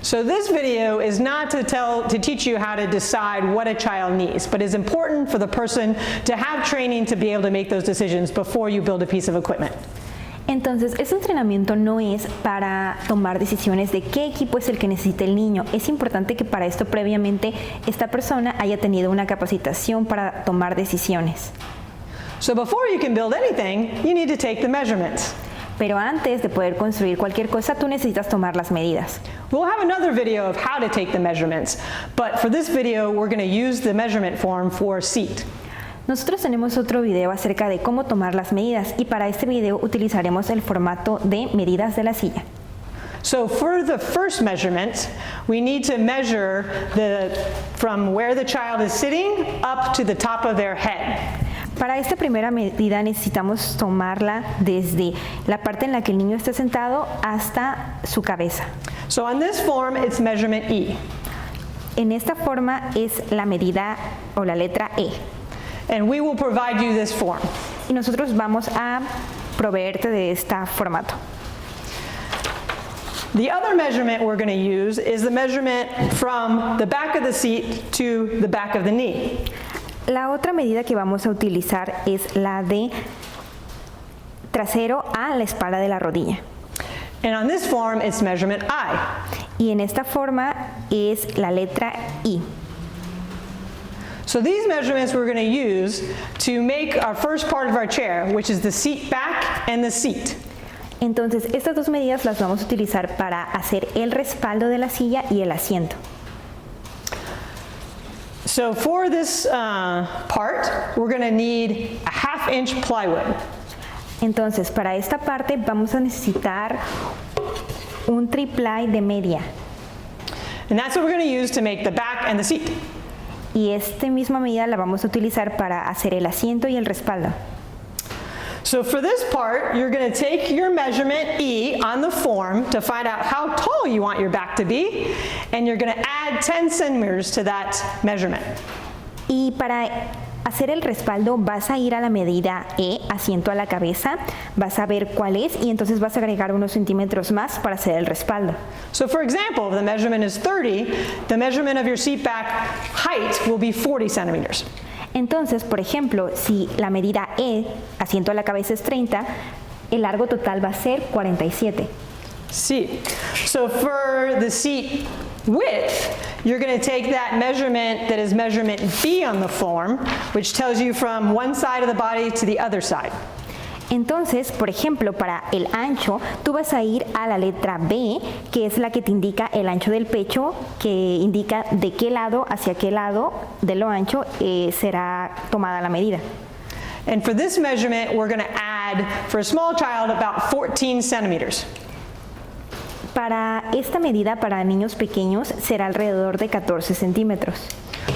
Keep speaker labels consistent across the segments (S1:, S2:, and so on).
S1: So this video is not to teach you how to decide what a child needs, but it's important for the person to have training to be able to make those decisions before you build a piece of equipment.
S2: Entonces, este entrenamiento no es para tomar decisiones de qué equipo es el que necesita el niño. Es importante que para esto previamente esta persona haya tenido una capacitación para tomar decisiones.
S1: So before you can build anything, you need to take the measurements.
S2: Pero antes de poder construir cualquier cosa, tú necesitas tomar las medidas.
S1: We'll have another video of how to take the measurements, but for this video, we're going to use the measurement form for seat.
S2: Nosotros tenemos otro video acerca de cómo tomar las medidas y para este video utilizaremos el formato de medidas de la silla.
S1: So for the first measurement, we need to measure from where the child is sitting up to the top of their head.
S2: Para esta primera medida necesitamos tomarla desde la parte en la que el niño está sentado hasta su cabeza.
S1: So on this form, it's measurement E.
S2: En esta forma es la medida o la letra E.
S1: And we will provide you this form.
S2: Y nosotros vamos a proveerte de este formato.
S1: The other measurement we're going to use is the measurement from the back of the seat to the back of the knee.
S2: La otra medida que vamos a utilizar es la de trasero a la espalda de la rodilla.
S1: And on this form, it's measurement I.
S2: Y en esta forma es la letra I.
S1: So these measurements we're going to use to make our first part of our chair, which is the seat back and the seat.
S2: Entonces, estas dos medidas las vamos a utilizar para hacer el respaldo de la silla y el asiento.
S1: So for this part, we're going to need a 1/2 inch plywood.
S2: Entonces, para esta parte vamos a necesitar un tri-ply de media.
S1: And that's what we're going to use to make the back and the seat.
S2: Y esta misma medida la vamos a utilizar para hacer el asiento y el respaldo.
S1: So for this part, you're going to take your measurement E on the form to find out how tall you want your back to be, and you're going to add 10 centimeters to that measurement.
S2: Y para hacer el respaldo vas a ir a la medida E, asiento a la cabeza, vas a ver cuál es y entonces vas a agregar unos centímetros más para hacer el respaldo.
S1: So for example, if the measurement is 30, the measurement of your seat back height will be 40 centimeters.
S2: Entonces, por ejemplo, si la medida E, asiento a la cabeza es 30, el largo total va a ser 47.
S1: Sí. So for the seat width, you're going to take that measurement that is measurement B on the form, which tells you from one side of the body to the other side.
S2: Entonces, por ejemplo, para el ancho, tú vas a ir a la letra B, que es la que te indica el ancho del pecho, que indica de qué lado hacia qué lado de lo ancho será tomada la medida.
S1: And for this measurement, we're going to add, for a small child, about 14 centimeters.
S2: Para esta medida, para niños pequeños, será alrededor de 14 centímetros.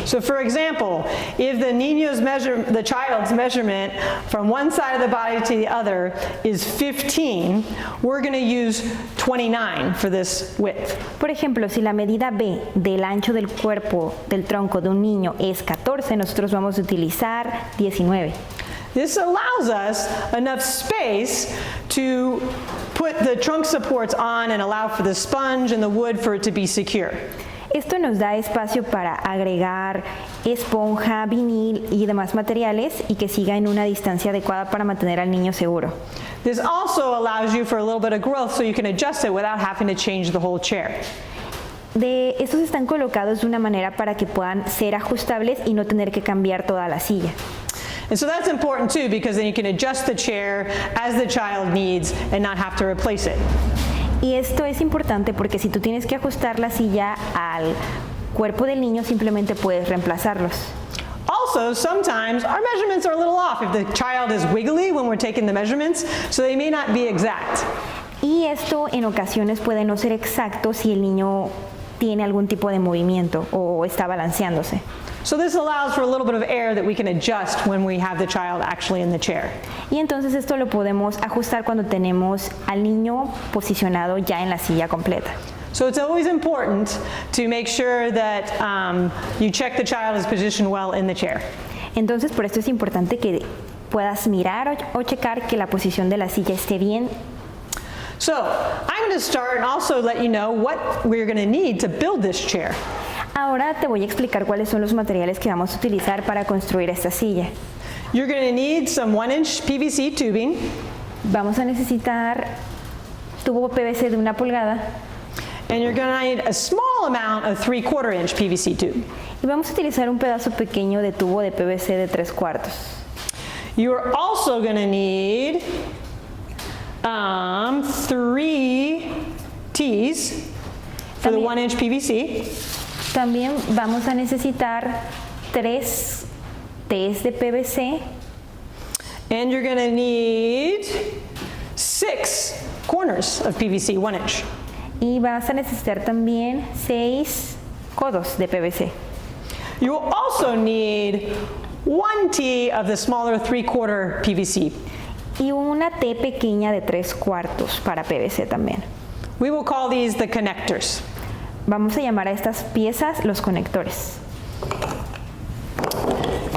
S1: So for example, if the child's measurement from one side of the body to the other is 15, we're going to use 29 for this width.
S2: Por ejemplo, si la medida B del ancho del cuerpo del tronco de un niño es 14, nosotros vamos a utilizar 19.
S1: This allows us enough space to put the trunk supports on and allow for the sponge and the wood for it to be secure.
S2: Esto nos da espacio para agregar esponja, vinil y demás materiales y que siga en una distancia adecuada para mantener al niño seguro.
S1: This also allows you for a little bit of growth so you can adjust it without having to change the whole chair.
S2: Estos están colocados de una manera para que puedan ser ajustables y no tener que cambiar toda la silla.
S1: And so that's important too, because then you can adjust the chair as the child needs and not have to replace it.
S2: Y esto es importante porque si tú tienes que ajustar la silla al cuerpo del niño, simplemente puedes reemplazarlos.
S1: Also, sometimes our measurements are a little off if the child is wiggly when we're taking the measurements, so they may not be exact.
S2: Y esto en ocasiones puede no ser exacto si el niño tiene algún tipo de movimiento o está balanceándose.
S1: So this allows for a little bit of air that we can adjust when we have the child actually in the chair.
S2: Y entonces esto lo podemos ajustar cuando tenemos al niño posicionado ya en la silla completa.
S1: So it's always important to make sure that you check the child is positioned well in the chair.
S2: Entonces por esto es importante que puedas mirar o checar que la posición de la silla esté bien.
S1: So I'm going to start and also let you know what we're going to need to build this chair.
S2: Ahora te voy a explicar cuáles son los materiales que vamos a utilizar para construir esta silla.
S1: You're going to need some 1-inch PVC tubing.
S2: Vamos a necesitar tubo PVC de 1 pulgada
S1: And you're going to need a small amount of 3/4 inch PVC tube.
S2: y vamos a utilizar un pedazo pequeño de tubo de PVC de 3/4.
S1: You are also going to need 3 T's for the
S2: También-
S1: 1-inch PVC.
S2: También vamos a necesitar 3 T's de PVC
S1: And you're going to need 6 corners of PVC 1-inch.
S2: y vas a necesitar también 6 codos de PVC.
S1: You will also need 1 T of the smaller 3/4 PVC.
S2: Y una T pequeña de 3/4 para PVC también.
S1: We will call these the connectors.
S2: Vamos a llamar a estas piezas los conectores.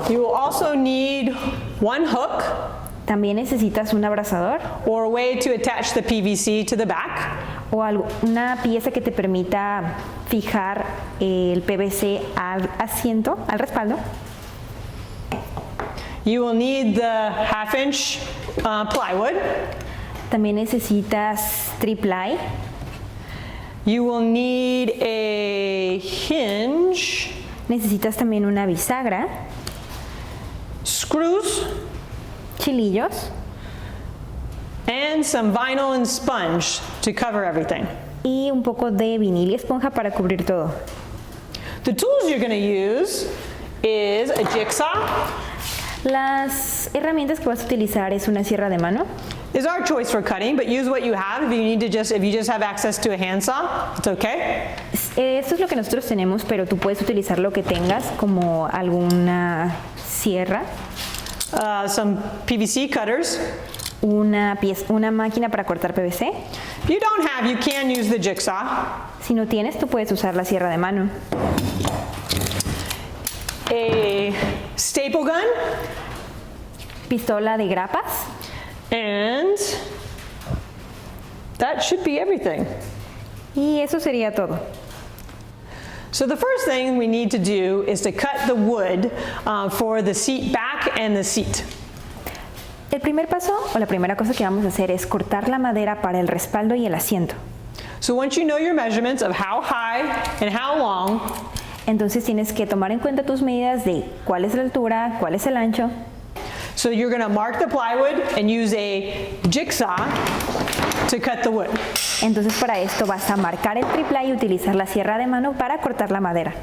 S1: You will also need 1 hook
S2: También necesitas un abrazador
S1: or a way to attach the PVC to the back.
S2: o una pieza que te permita fijar el PVC al asiento, al respaldo.
S1: You will need the 1/2 inch plywood.
S2: También necesitas tri-ply.
S1: You will need a hinge,
S2: Necesitas también una bisagra,
S1: screws,
S2: chilillos
S1: and some vinyl and sponge to cover everything.
S2: y un poco de vinil y esponja para cubrir todo.
S1: The tools you're going to use is a jigsaw.
S2: Las herramientas que vas a utilizar es una sierra de mano.
S1: Is our choice for cutting, but use what you have. If you just have access to a handsaw, it's okay.
S2: Esto es lo que nosotros tenemos, pero tú puedes utilizar lo que tengas, como alguna sierra,
S1: Some PVC cutters.
S2: una máquina para cortar PVC.
S1: If you don't have, you can use the jigsaw.
S2: Si no tienes, tú puedes usar la sierra de mano.
S1: A staple gun,
S2: Pistola de grapas.
S1: and that should be everything.
S2: Y eso sería todo.
S1: So the first thing we need to do is to cut the wood for the seat back and the seat.
S2: El primer paso o la primera cosa que vamos a hacer es cortar la madera para el respaldo y el asiento.
S1: So once you know your measurements of how high and how long,
S2: Entonces tienes que tomar en cuenta tus medidas de cuál es la altura, cuál es el ancho.
S1: so you're going to mark the plywood and use a jigsaw to cut the wood.
S2: Entonces para esto vas a marcar el tri-ply y utilizar la sierra de mano para cortar la madera.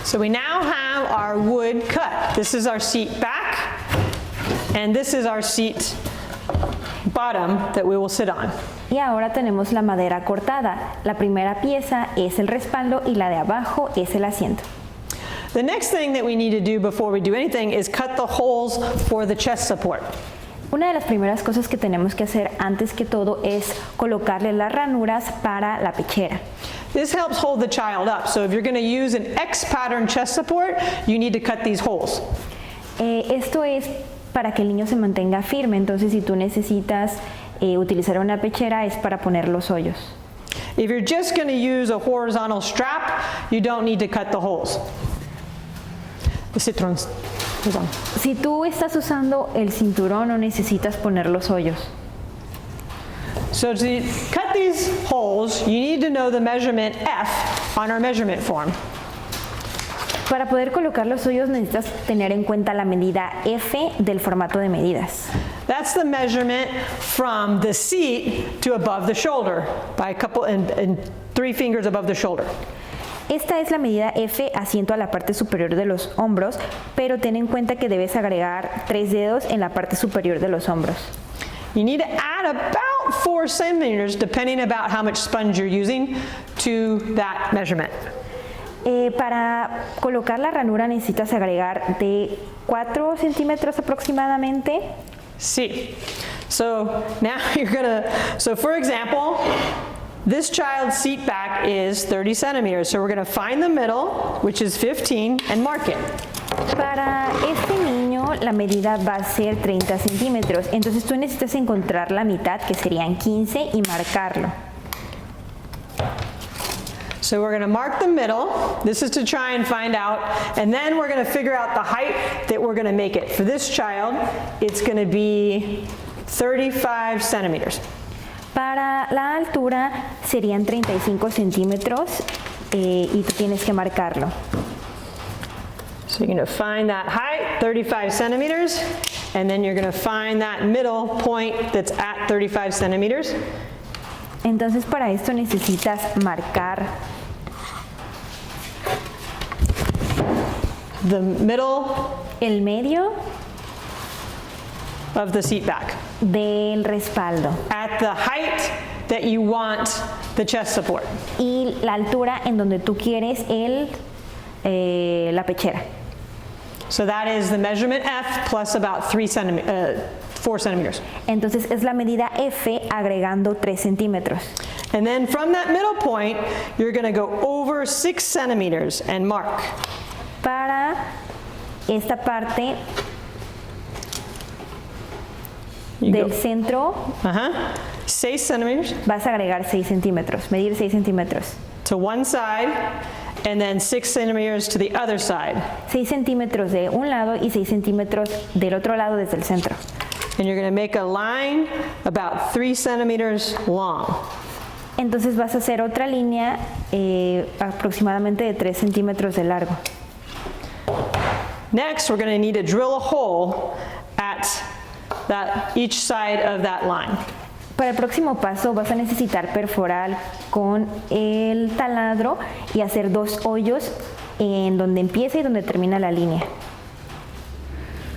S1: So we now have our wood cut. This is our seat back, and this is our seat bottom that we will sit on.
S2: Y ahora tenemos la madera cortada. La primera pieza es el respaldo y la de abajo es el asiento.
S1: The next thing that we need to do before we do anything is cut the holes for the chest support.
S2: Una de las primeras cosas que tenemos que hacer antes que todo es colocarle las ranuras para la pechera.
S1: This helps hold the child up. So if you're going to use an X pattern chest support, you need to cut these holes.
S2: Esto es para que el niño se mantenga firme, entonces si tú necesitas utilizar una pechera es para poner los hoyos.
S1: If you're just going to use a horizontal strap, you don't need to cut the holes. The citrons.
S2: Si tú estás usando el cinturón no necesitas poner los hoyos.
S1: So to cut these holes, you need to know the measurement F on our measurement form.
S2: Para poder colocar los hoyos necesitas tener en cuenta la medida F del formato de medidas.
S1: That's the measurement from the seat to above the shoulder by a couple and 3 fingers above the shoulder.
S2: Esta es la medida F asiento a la parte superior de los hombros, pero ten en cuenta que debes agregar 3 dedos en la parte superior de los hombros.
S1: You need to add about about 4 centimeters depending about how much sponge you're using to that measurement.
S2: Para colocar la ranura necesitas agregar de 4 centímetros aproximadamente.
S1: See. So now so for example, this child's seat back is 30 centimeters. So we're going to find the middle, which is 15, and mark it.
S2: Para este niño la medida va a ser 30 centímetros. Entonces tú necesitas encontrar la mitad, que serían 15, y marcarlo.
S1: So we're going to mark the middle. This is to try and find out. And then we're going to figure out the height that we're going to make it. For this child, it's going to be 35 centimeters.
S2: Para la altura serían 35 centímetros y tú tienes que marcarlo.
S1: So you're going to find that height, 35 centimeters, and then you're going to find that middle point that's at 35 centimeters.
S2: Entonces para esto necesitas marcar
S1: the middle
S2: el medio
S1: of the seat back
S2: del respaldo
S1: at the height that you want the chest support.
S2: y la altura en donde tú quieres la pechera.
S1: So that is the measurement F plus about 4 centimeters.
S2: Entonces es la medida F agregando 3 centímetros.
S1: And then from that middle point, you're going to go over 6 centimeters and mark.
S2: Para esta parte del centro
S1: 6 centimeters
S2: vas a agregar 6 centímetros, medir 6 centímetros.
S1: to one side, and then 6 centimeters to the other side.
S2: 6 centímetros de un lado y 6 centímetros del otro lado desde el centro.
S1: And you're going to make a line about 3 centimeters long.
S2: Entonces vas a hacer otra línea aproximadamente de 3 centímetros de largo.
S1: Next, we're going to need to drill a hole at each side of that line.
S2: Para el próximo paso vas a necesitar perforar con el taladro y hacer 2 hoyos en donde empieza y donde termina la línea.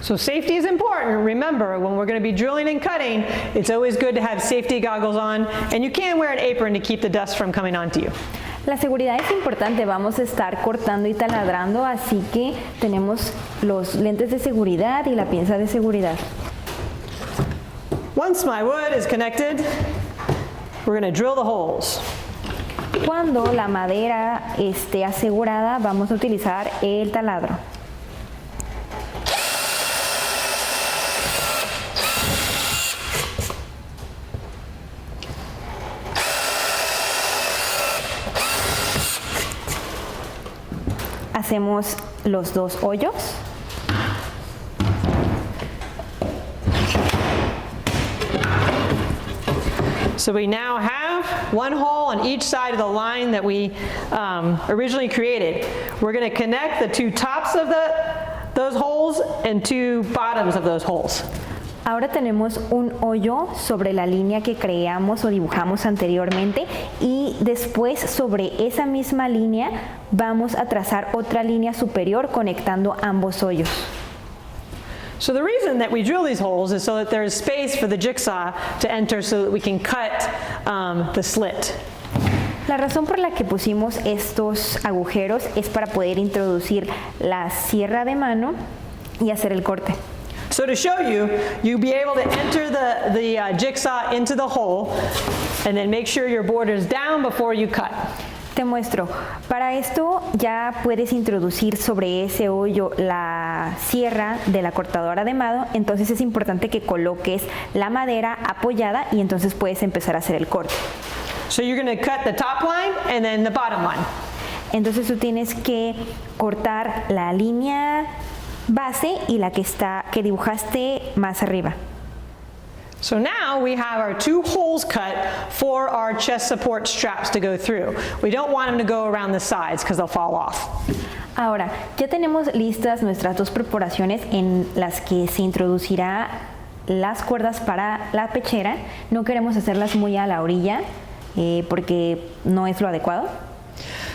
S1: So safety is important. Remember, when we're going to be drilling and cutting, it's always good to have safety goggles on, and you can wear an apron to keep the dust from coming onto you.
S2: La seguridad es importante, vamos a estar cortando y taladrando, así que tenemos los lentes de seguridad y la pinza de seguridad.
S1: Once my wood is connected, we're going to drill the holes.
S2: Cuando la madera esté asegurada, vamos a utilizar el taladro. Hacemos los 2 hoyos.
S1: So we now have one hole on each side of the line that we originally created. We're going to connect the 2 tops of those holes and 2 bottoms of those holes.
S2: Ahora tenemos un hoyo sobre la línea que creamos o dibujamos anteriormente y después sobre esa misma línea vamos a trazar otra línea superior conectando ambos hoyos.
S1: So the reason that we drill these holes is so that there is space for the jigsaw to enter so that we can cut the slit.
S2: La razón por la que pusimos estos agujeros es para poder introducir la sierra de mano y hacer el corte.
S1: So to show you, you'll be able to enter the jigsaw into the hole and then make sure your border is down before you cut.
S2: Te muestro. Para esto ya puedes introducir sobre ese hoyo la sierra de la cortadora de mano, entonces es importante que coloques la madera apoyada y entonces puedes empezar a hacer el corte.
S1: So you're going to cut the top line and then the bottom line.
S2: Entonces tú tienes que cortar la línea base y la que dibujaste más arriba.
S1: So now we have our 2 holes cut for our chest support straps to go through. We don't want them to go around the sides because they'll fall off.
S2: Ahora, ya tenemos listas nuestras 2 perforaciones en las que se introducirá las cuerdas para la pechera. No queremos hacerlas muy a la orilla porque no es lo adecuado.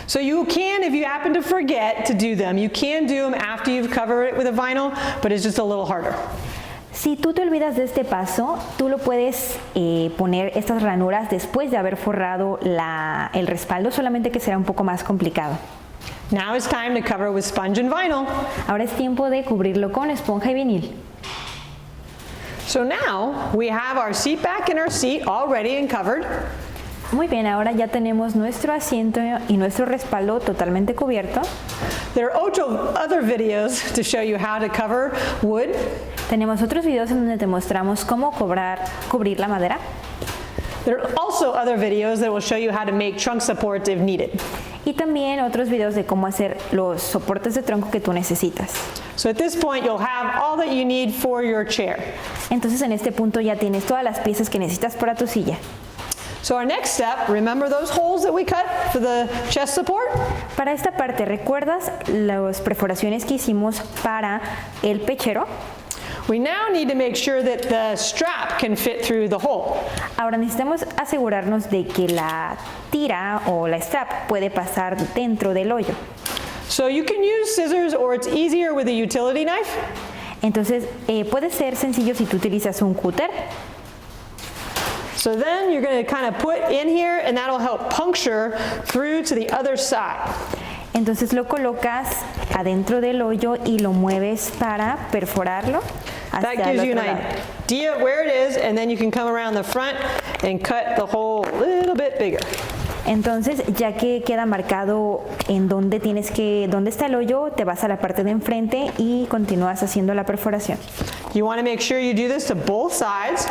S1: So you can, if you happen to forget to do them, you can do them after you've covered it with a vinyl, but it's just a little harder.
S2: Si tú te olvidas de este paso, tú lo puedes poner estas ranuras después de haber forrado el respaldo, solamente que será un poco más complicado.
S1: Now it's time to cover with sponge and vinyl.
S2: Ahora es tiempo de cubrirlo con esponja y vinil.
S1: So now we have our seat back and our seat all ready and covered.
S2: Muy bien, ahora ya tenemos nuestro asiento y nuestro respaldo totalmente cubierto.
S1: There are also other videos to show you how to cover wood.
S2: Tenemos otros videos en donde te mostramos cómo cubrir la madera.
S1: There are also other videos that will show you how to make trunk supports if needed.
S2: Y también otros videos de cómo hacer los soportes de tronco que tú necesitas.
S1: So at this point you'll have all that you need for your chair.
S2: Entonces en este punto ya tienes todas las piezas que necesitas para tu silla.
S1: So our next step, remember those holes that we cut for the chest support?
S2: Para esta parte, ¿recuerdas las perforaciones que hicimos para el pechero?
S1: We now need to make sure that the strap can fit through the hole.
S2: Ahora necesitamos asegurarnos de que la tira o la strap puede pasar dentro del hoyo.
S1: So you can use scissors or it's easier with a utility knife.
S2: Entonces puede ser sencillo si tú utilizas un cúter.
S1: So then you're going to kind of put in here and that'll help puncture through to the other side.
S2: Entonces lo colocas adentro del hoyo y lo mueves para perforarlo
S1: That
S2: hacia el
S1: gives you
S2: otro
S1: an
S2: lado.
S1: idea of where it is and then you can come around the front and cut the hole a little bit bigger.
S2: Entonces, ya que queda marcado en dónde está el hoyo, te vas a la parte de enfrente y continúas haciendo la perforación.
S1: You want to make sure you do this to both sides.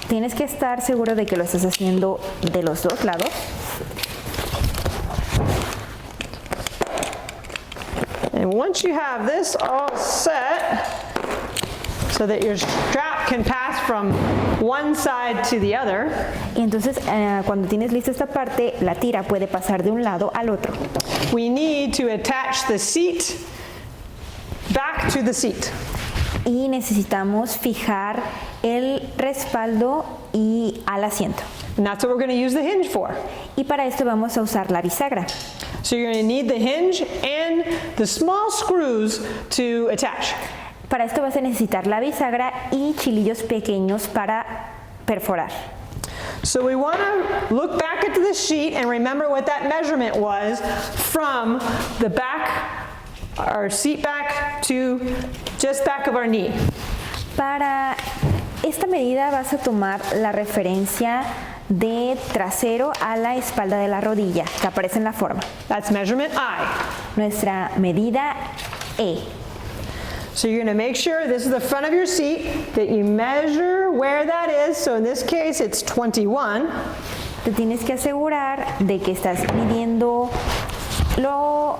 S2: Tienes que estar seguro de que lo estás haciendo de los dos lados.
S1: And once you have this all set, so that your strap can pass from one side to the other,
S2: Y entonces, cuando tienes lista esta parte, la tira puede pasar de un lado al otro.
S1: we need to attach the seat back to the seat.
S2: Y necesitamos fijar el respaldo y al asiento.
S1: And that's what we're going to use the hinge for.
S2: Y para esto vamos a usar la bisagra.
S1: So you're going to need the hinge and the small screws to attach.
S2: Para esto vas a necesitar la bisagra y chilillos pequeños para perforar.
S1: So we want to look back at the sheet and remember what that measurement was from the back, our seat back to just back of our knee.
S2: Para esta medida vas a tomar la referencia de trasero a la espalda de la rodilla, que aparece en la forma.
S1: That's measurement I.
S2: Nuestra medida E.
S1: So you're going to make sure this is the front of your seat, that you measure where that is. So in this case, it's 21.
S2: Te tienes que asegurar de que estás midiendo lo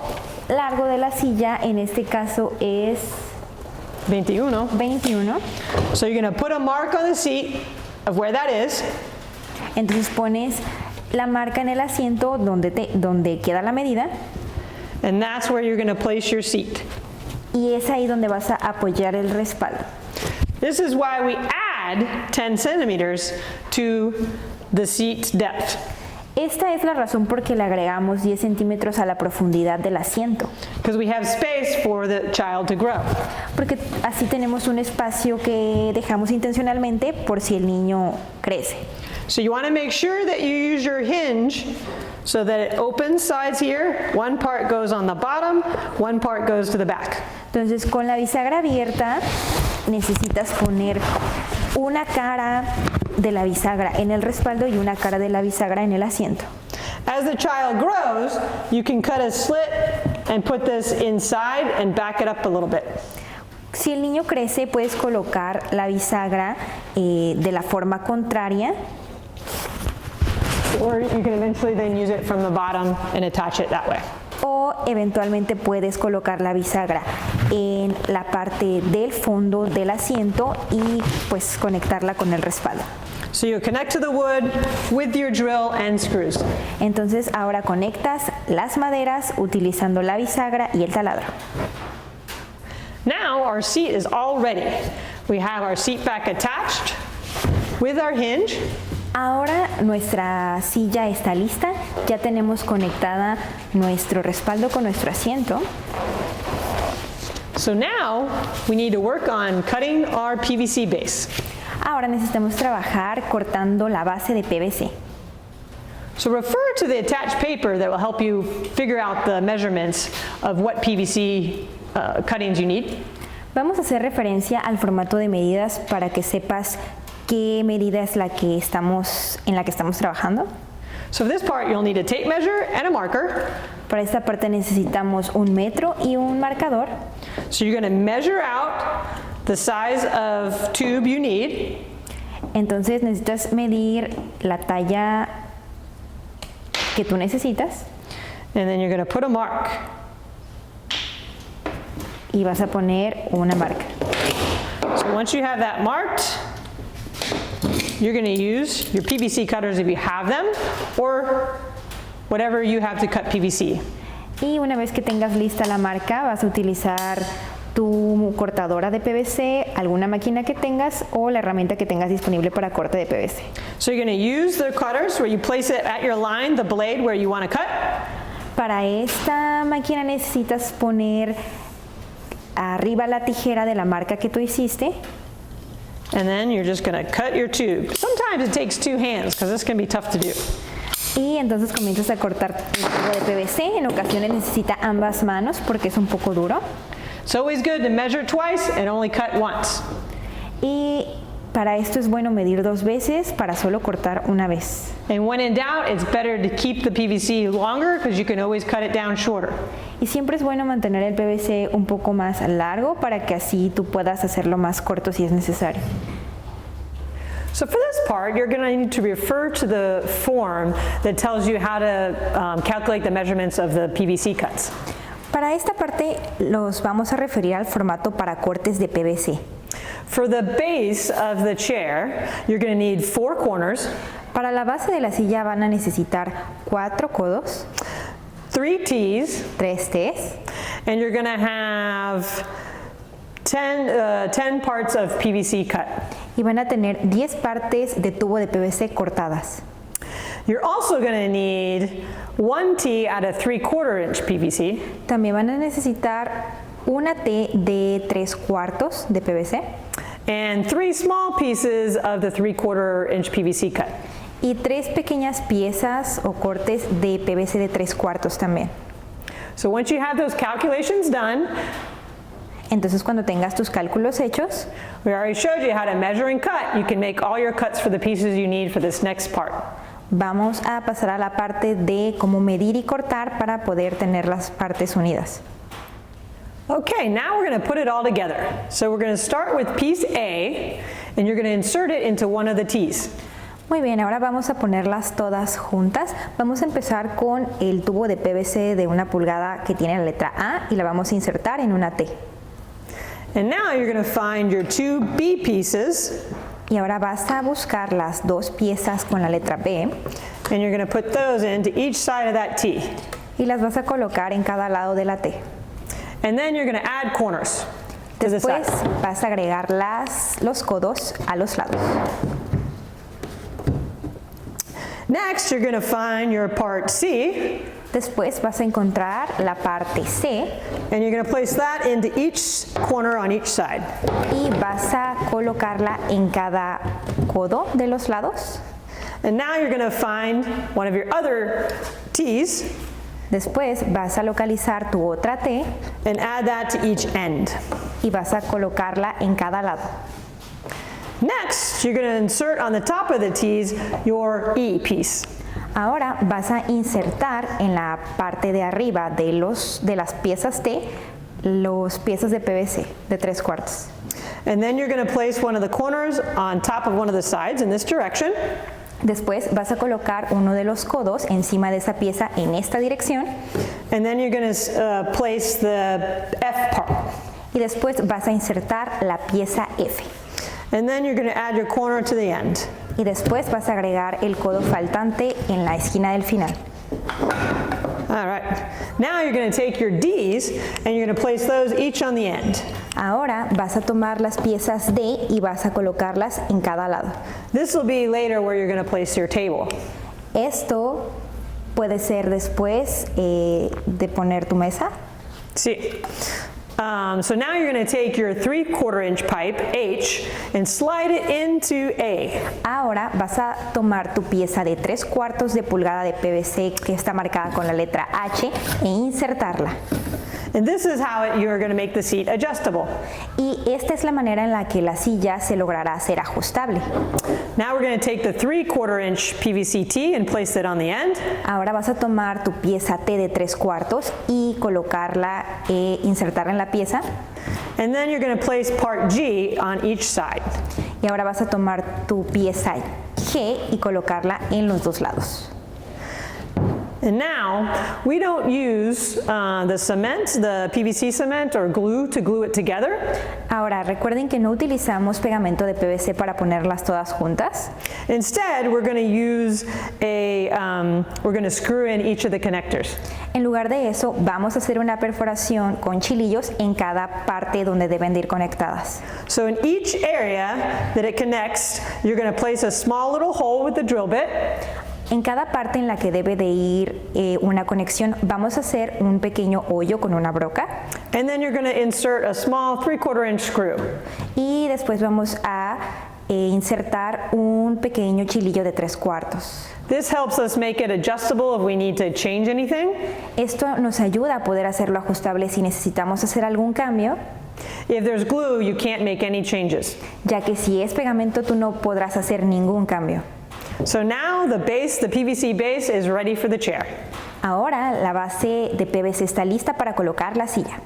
S2: largo de la silla, en este caso es
S1: 21.
S2: 21.
S1: So you're going to put a mark on the seat of where that is.
S2: Entonces pones la marca en el asiento donde queda la medida
S1: And that's where you're going to place your seat.
S2: y es ahí donde vas a apoyar el respaldo.
S1: This is why we add 10 centimeters to the seat depth.
S2: Esta es la razón por que le agregamos 10 centímetros a la profundidad del asiento,
S1: Because we have space for the child to grow.
S2: porque así tenemos un espacio que dejamos intencionalmente por si el niño crece.
S1: So you want to make sure that you use your hinge so that it opens sides here. One part goes on the bottom, one part goes to the back.
S2: Entonces, con la bisagra abierta necesitas poner una cara de la bisagra en el respaldo y una cara de la bisagra en el asiento.
S1: As the child grows, you can cut a slit and put this inside and back it up a little bit.
S2: Si el niño crece, puedes colocar la bisagra de la forma contraria,
S1: Or you can eventually then use it from the bottom and attach it that way.
S2: o eventualmente puedes colocar la bisagra en la parte del fondo del asiento y pues conectarla con el respaldo.
S1: So you connect to the wood with your drill and screws.
S2: Entonces ahora conectas las maderas utilizando la bisagra y el taladro.
S1: Now our seat is all ready. We have our seat back attached with our hinge.
S2: Ahora nuestra silla está lista, ya tenemos conectada nuestro respaldo con nuestro asiento.
S1: So now we need to work on cutting our PVC base.
S2: Ahora necesitamos trabajar cortando la base de PVC.
S1: So refer to the attached paper that will help you figure out the measurements of what PVC cuttings you need.
S2: Vamos a hacer referencia al formato de medidas para que sepas qué medida es la que en la que estamos trabajando.
S1: So for this part, you'll need a tape measure and a marker.
S2: Para esta parte necesitamos un metro y un marcador.
S1: So you're going to measure out the size of tube you need.
S2: Entonces necesitas medir la talla que tú necesitas
S1: And then you're going to put a mark.
S2: y vas a poner una marca.
S1: So once you have that marked, you're going to use your PVC cutters if you have them, or whatever you have to cut PVC.
S2: Y una vez que tengas lista la marca, vas a utilizar tu cortadora de PVC, alguna máquina que tengas o la herramienta que tengas disponible para corte de PVC.
S1: So you're going to use the cutters where you place it at your line, the blade where you want to cut.
S2: Para esta máquina necesitas poner arriba la tijera de la marca que tú hiciste.
S1: And then you're just going to cut your tube. Sometimes it takes two hands because this can be tough to do.
S2: Y entonces comienzas a cortar el tubo de PVC. En ocasiones necesita ambas manos porque es un poco duro.
S1: It's always good to measure twice and only cut once.
S2: Y para esto es bueno medir 2 veces para solo cortar una vez.
S1: And when in doubt, it's better to keep the PVC longer because you can always cut it down shorter.
S2: Y siempre es bueno mantener el PVC un poco más largo para que así tú puedas hacerlo más corto si es necesario.
S1: So for this part, you're going to need to refer to the form that tells you how to calculate the measurements of the PVC cuts.
S2: Para esta parte los vamos a referir al formato para cortes de PVC.
S1: For the base of the chair, you're going to need 4 corners,
S2: Para la base de la silla van a necesitar 4 codos,
S1: 3 T's,
S2: 3 T's
S1: and you're going to have 10 parts of PVC cut.
S2: y van a tener 10 partes de tubo de PVC cortadas.
S1: You're also going to need 1 T out of 3/4 inch PVC,
S2: También van a necesitar una T de 3/4 de PVC
S1: and 3 small pieces of the 3/4 inch PVC cut.
S2: y 3 pequeñas piezas o cortes de PVC de 3/4 también.
S1: So once you have those calculations done,
S2: Entonces cuando tengas tus cálculos hechos,
S1: we already showed you how to measure and cut. You can make all your cuts for the pieces you need for this next part.
S2: vamos a pasar a la parte de cómo medir y cortar para poder tener las partes unidas.
S1: Okay, now we're going to put it all together. So we're going to start with piece A, and you're going to insert it into one of the T's.
S2: Muy bien, ahora vamos a ponerlas todas juntas. Vamos a empezar con el tubo de PVC de 1 pulgada que tiene la letra A y la vamos a insertar en una T.
S1: And now you're going to find your 2 B pieces,
S2: Y ahora vas a buscar las 2 piezas con la letra B
S1: and you're going to put those into each side of that T.
S2: y las vas a colocar en cada lado de la T.
S1: And then you're going to add corners to the
S2: Después
S1: side.
S2: vas a agregar los codos a los lados.
S1: Next, you're going to find your part C,
S2: Después vas a encontrar la parte C
S1: and you're going to place that into each corner on each side.
S2: y vas a colocarla en cada codo de los lados.
S1: And now you're going to find one of your other T's
S2: Después vas a localizar tu otra T
S1: and add that to each end.
S2: y vas a colocarla en cada lado.
S1: Next, you're going to insert on the top of the T's your E piece.
S2: Ahora vas a insertar en la parte de arriba de las piezas T los piezas de PVC de 3/4.
S1: And then you're going to place one of the corners on top of one of the sides in this direction.
S2: Después vas a colocar uno de los codos encima de esa pieza en esta dirección
S1: And then you're going to place the F part.
S2: y después vas a insertar la pieza F.
S1: And then you're going to add your corner to the end.
S2: Y después vas a agregar el codo faltante en la esquina del final.
S1: All right. Now you're going to take your D's and you're going to place those each on the end.
S2: Ahora vas a tomar las piezas D y vas a colocarlas en cada lado.
S1: This will be later where you're going to place your table.
S2: Esto puede ser después de poner tu mesa.
S1: Sí. So now you're going to take your 3/4 inch pipe, H, and slide it into A.
S2: Ahora vas a tomar tu pieza de 3/4 de pulgada de PVC que está marcada con la letra H e insertarla.
S1: And this is how you're going to make the seat adjustable.
S2: Y esta es la manera en la que la silla se logrará hacer ajustable.
S1: Now we're going to take the 3/4 inch PVC T and place it on the end.
S2: Ahora vas a tomar tu pieza T de 3/4 y colocarla, insertarla en la pieza.
S1: And then you're going to place part G on each side.
S2: Y ahora vas a tomar tu pieza G y colocarla en los dos lados.
S1: And now, we don't use the cement, the PVC cement or glue to glue it together.
S2: Ahora, recuerden que no utilizamos pegamento de PVC para ponerlas todas juntas.
S1: Instead, we're going to use we're going to screw in each of the connectors.
S2: En lugar de eso, vamos a hacer una perforación con chilillos en cada parte donde deben de ir conectadas.
S1: So in each area that it connects, you're going to place a small little hole with the drill bit.
S2: En cada parte en la que debe de ir una conexión, vamos a hacer un pequeño hoyo con una broca.
S1: And then you're going to insert a small 3/4 inch screw.
S2: Y después vamos a insertar un pequeño chilillo de 3/4.
S1: This helps us make it adjustable if we need to change anything.
S2: Esto nos ayuda a poder hacerlo ajustable si necesitamos hacer algún cambio.
S1: If there's glue, you can't make any changes.
S2: Ya que si es pegamento, tú no podrás hacer ningún cambio.
S1: So now the PVC base is ready for the chair.
S2: Ahora la base de PVC está lista para colocar la silla.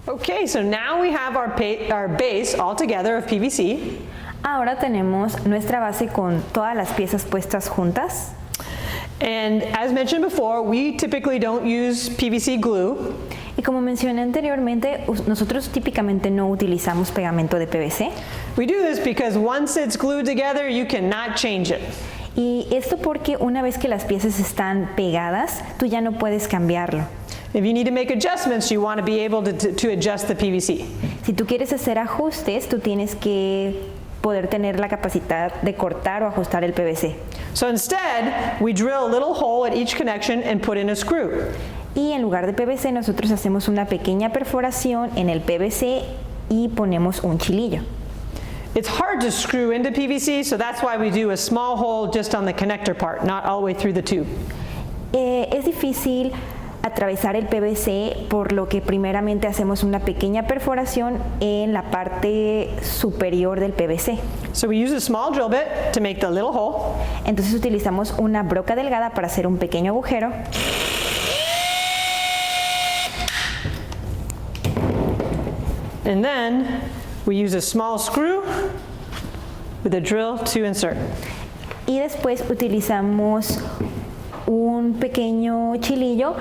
S1: Okay, so now we have our base all together of PVC.
S2: Ahora tenemos nuestra base con todas las piezas puestas juntas.
S1: And as mentioned before, we typically don't use PVC glue.
S2: Y como mencioné anteriormente, nosotros típicamente no utilizamos pegamento de PVC.
S1: We do this because once it's glued together, you cannot change it.
S2: Y esto porque una vez que las piezas están pegadas, tú ya no puedes cambiarlo.
S1: If you need to make adjustments, you want to be able to adjust the PVC.
S2: Si tú quieres hacer ajustes, tú tienes que poder tener la capacidad de cortar o ajustar el PVC.
S1: So instead, we drill a little hole at each connection and put in a screw.
S2: Y en lugar de PVC, nosotros hacemos una pequeña perforación en el PVC y ponemos un chilillo.
S1: It's hard to screw into PVC, so that's why we do a small hole just on the connector part, not all the way through the tube.
S2: Es difícil atravesar el PVC, por lo que primeramente hacemos una pequeña perforación en la parte superior del PVC.
S1: So we use a small drill bit to make the little hole.
S2: Entonces utilizamos una broca delgada para hacer un pequeño agujero.
S1: And then we use a small screw with a drill to insert.
S2: Y después utilizamos un pequeño chilillo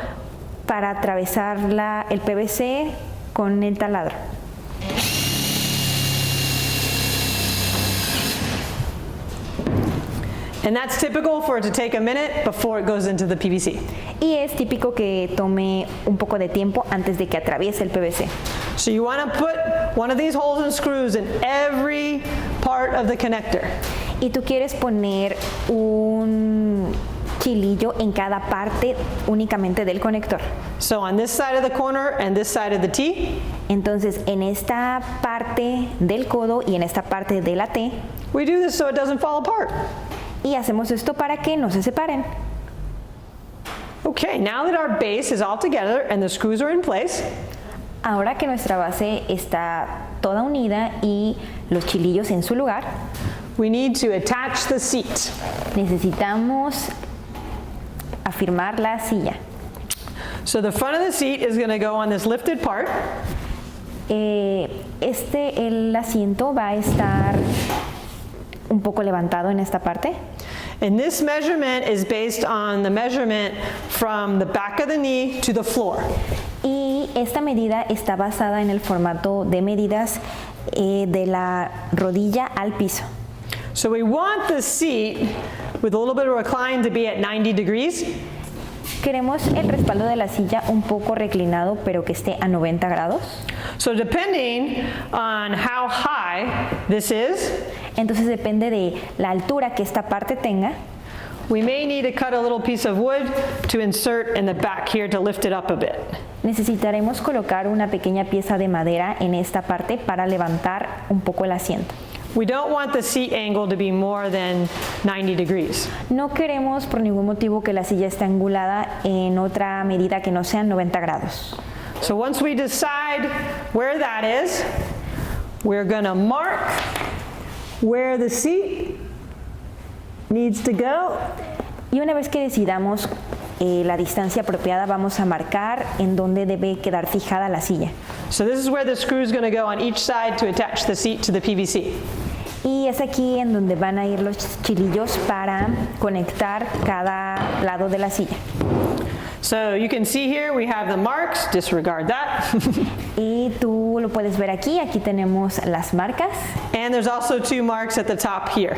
S2: para atravesar el PVC con el taladro.
S1: And that's typical for it to take a minute before it goes into the PVC.
S2: Y es típico que tome un poco de tiempo antes de que atraviese el PVC.
S1: So you want to put one of these holes and screws in every part of the connector.
S2: Y tú quieres poner un chilillo en cada parte únicamente del conector.
S1: So on this side of the corner and this side of the T,
S2: Entonces, en esta parte del codo y en esta parte de la T,
S1: we do this so it doesn't fall apart.
S2: y hacemos esto para que no se separen.
S1: Okay, now that our base is all together and the screws are in place,
S2: Ahora que nuestra base está toda unida y los chilillos en su lugar,
S1: we need to attach the seat.
S2: necesitamos afirmar la silla.
S1: So the front of the seat is going to go on this lifted part.
S2: El asiento va a estar un poco levantado en esta parte.
S1: And this measurement is based on the measurement from the back of the knee to the floor.
S2: Y esta medida está basada en el formato de medidas de la rodilla al piso.
S1: So we want the seat with a little bit of recline to be at 90 degrees.
S2: Queremos el respaldo de la silla un poco reclinado, pero que esté a 90 grados.
S1: So depending on how high this is,
S2: Entonces depende de la altura que esta parte tenga.
S1: we may need to cut a little piece of wood to insert in the back here to lift it up a bit.
S2: necesitaremos colocar una pequeña pieza de madera en esta parte para levantar un poco el asiento.
S1: We don't want the seat angle to be more than 90 degrees.
S2: No queremos por ningún motivo que la silla esté angulada en otra medida que no sean 90 grados.
S1: So once we decide where that is, we're going to mark where the seat needs to go.
S2: Y una vez que decidamos la distancia apropiada, vamos a marcar en dónde debe quedar fijada la silla.
S1: So this is where the screw is going to go on each side to attach the seat to the PVC.
S2: Y es aquí en donde van a ir los chilillos para conectar cada lado de la silla.
S1: So you can see here we have the marks, disregard that.
S2: Y tú lo puedes ver aquí, aquí tenemos las marcas
S1: And there's also 2 marks at the top here.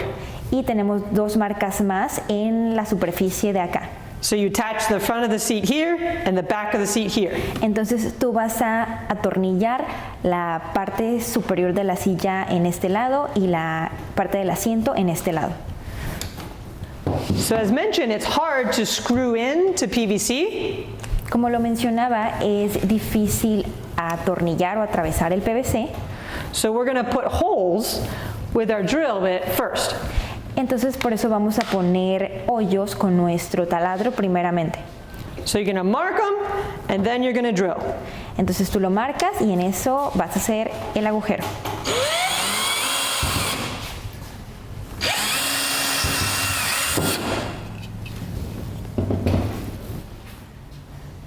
S2: y tenemos 2 marcas más en la superficie de acá.
S1: So you attach the front of the seat here and the back of the seat here.
S2: Entonces tú vas a atornillar la parte superior de la silla en este lado y la parte del asiento en este lado.
S1: So as mentioned, it's hard to screw in to PVC.
S2: Como lo mencionaba, es difícil atornillar o atravesar el PVC.
S1: So we're going to put holes with our drill bit first.
S2: Entonces por eso vamos a poner hoyos con nuestro taladro primeramente.
S1: So you're going to mark them and then you're going to drill.
S2: Entonces tú lo marcas y en eso vas a hacer el agujero.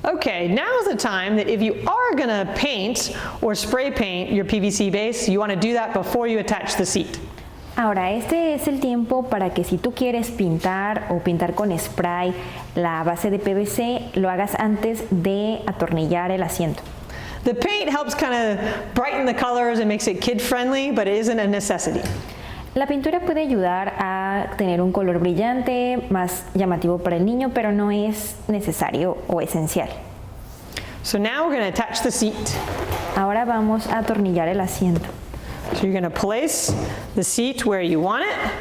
S1: Okay, now's the time that if you are going to paint or spray paint your PVC base, you want to do that before you attach the seat.
S2: Ahora, este es el tiempo para que si tú quieres pintar o pintar con spray la base de PVC, lo hagas antes de atornillar el asiento.
S1: The paint helps kind of brighten the colors and makes it kid-friendly, but it isn't a necessity.
S2: La pintura puede ayudar a tener un color brillante, más llamativo para el niño, pero no es necesario o esencial.
S1: So now we're going to attach the seat.
S2: Ahora vamos a atornillar el asiento.
S1: So you're going to place the seat where you want it,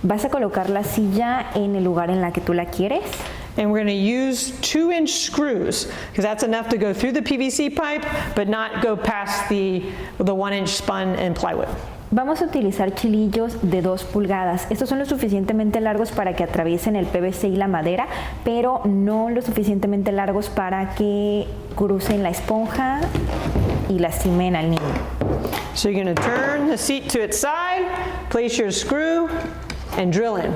S2: Vas a colocar la silla en el lugar en la que tú la quieres.
S1: and we're going to use 2-inch screws because that's enough to go through the PVC pipe, but not go past the 1-inch spun and plywood.
S2: Vamos a utilizar chilillos de 2 pulgadas. Estos son lo suficientemente largos para que atraviesen el PVC y la madera, pero no lo suficientemente largos para que crucen la esponja y lastimen al niño.
S1: So you're going to turn the seat to its side, place your screw, and drill in.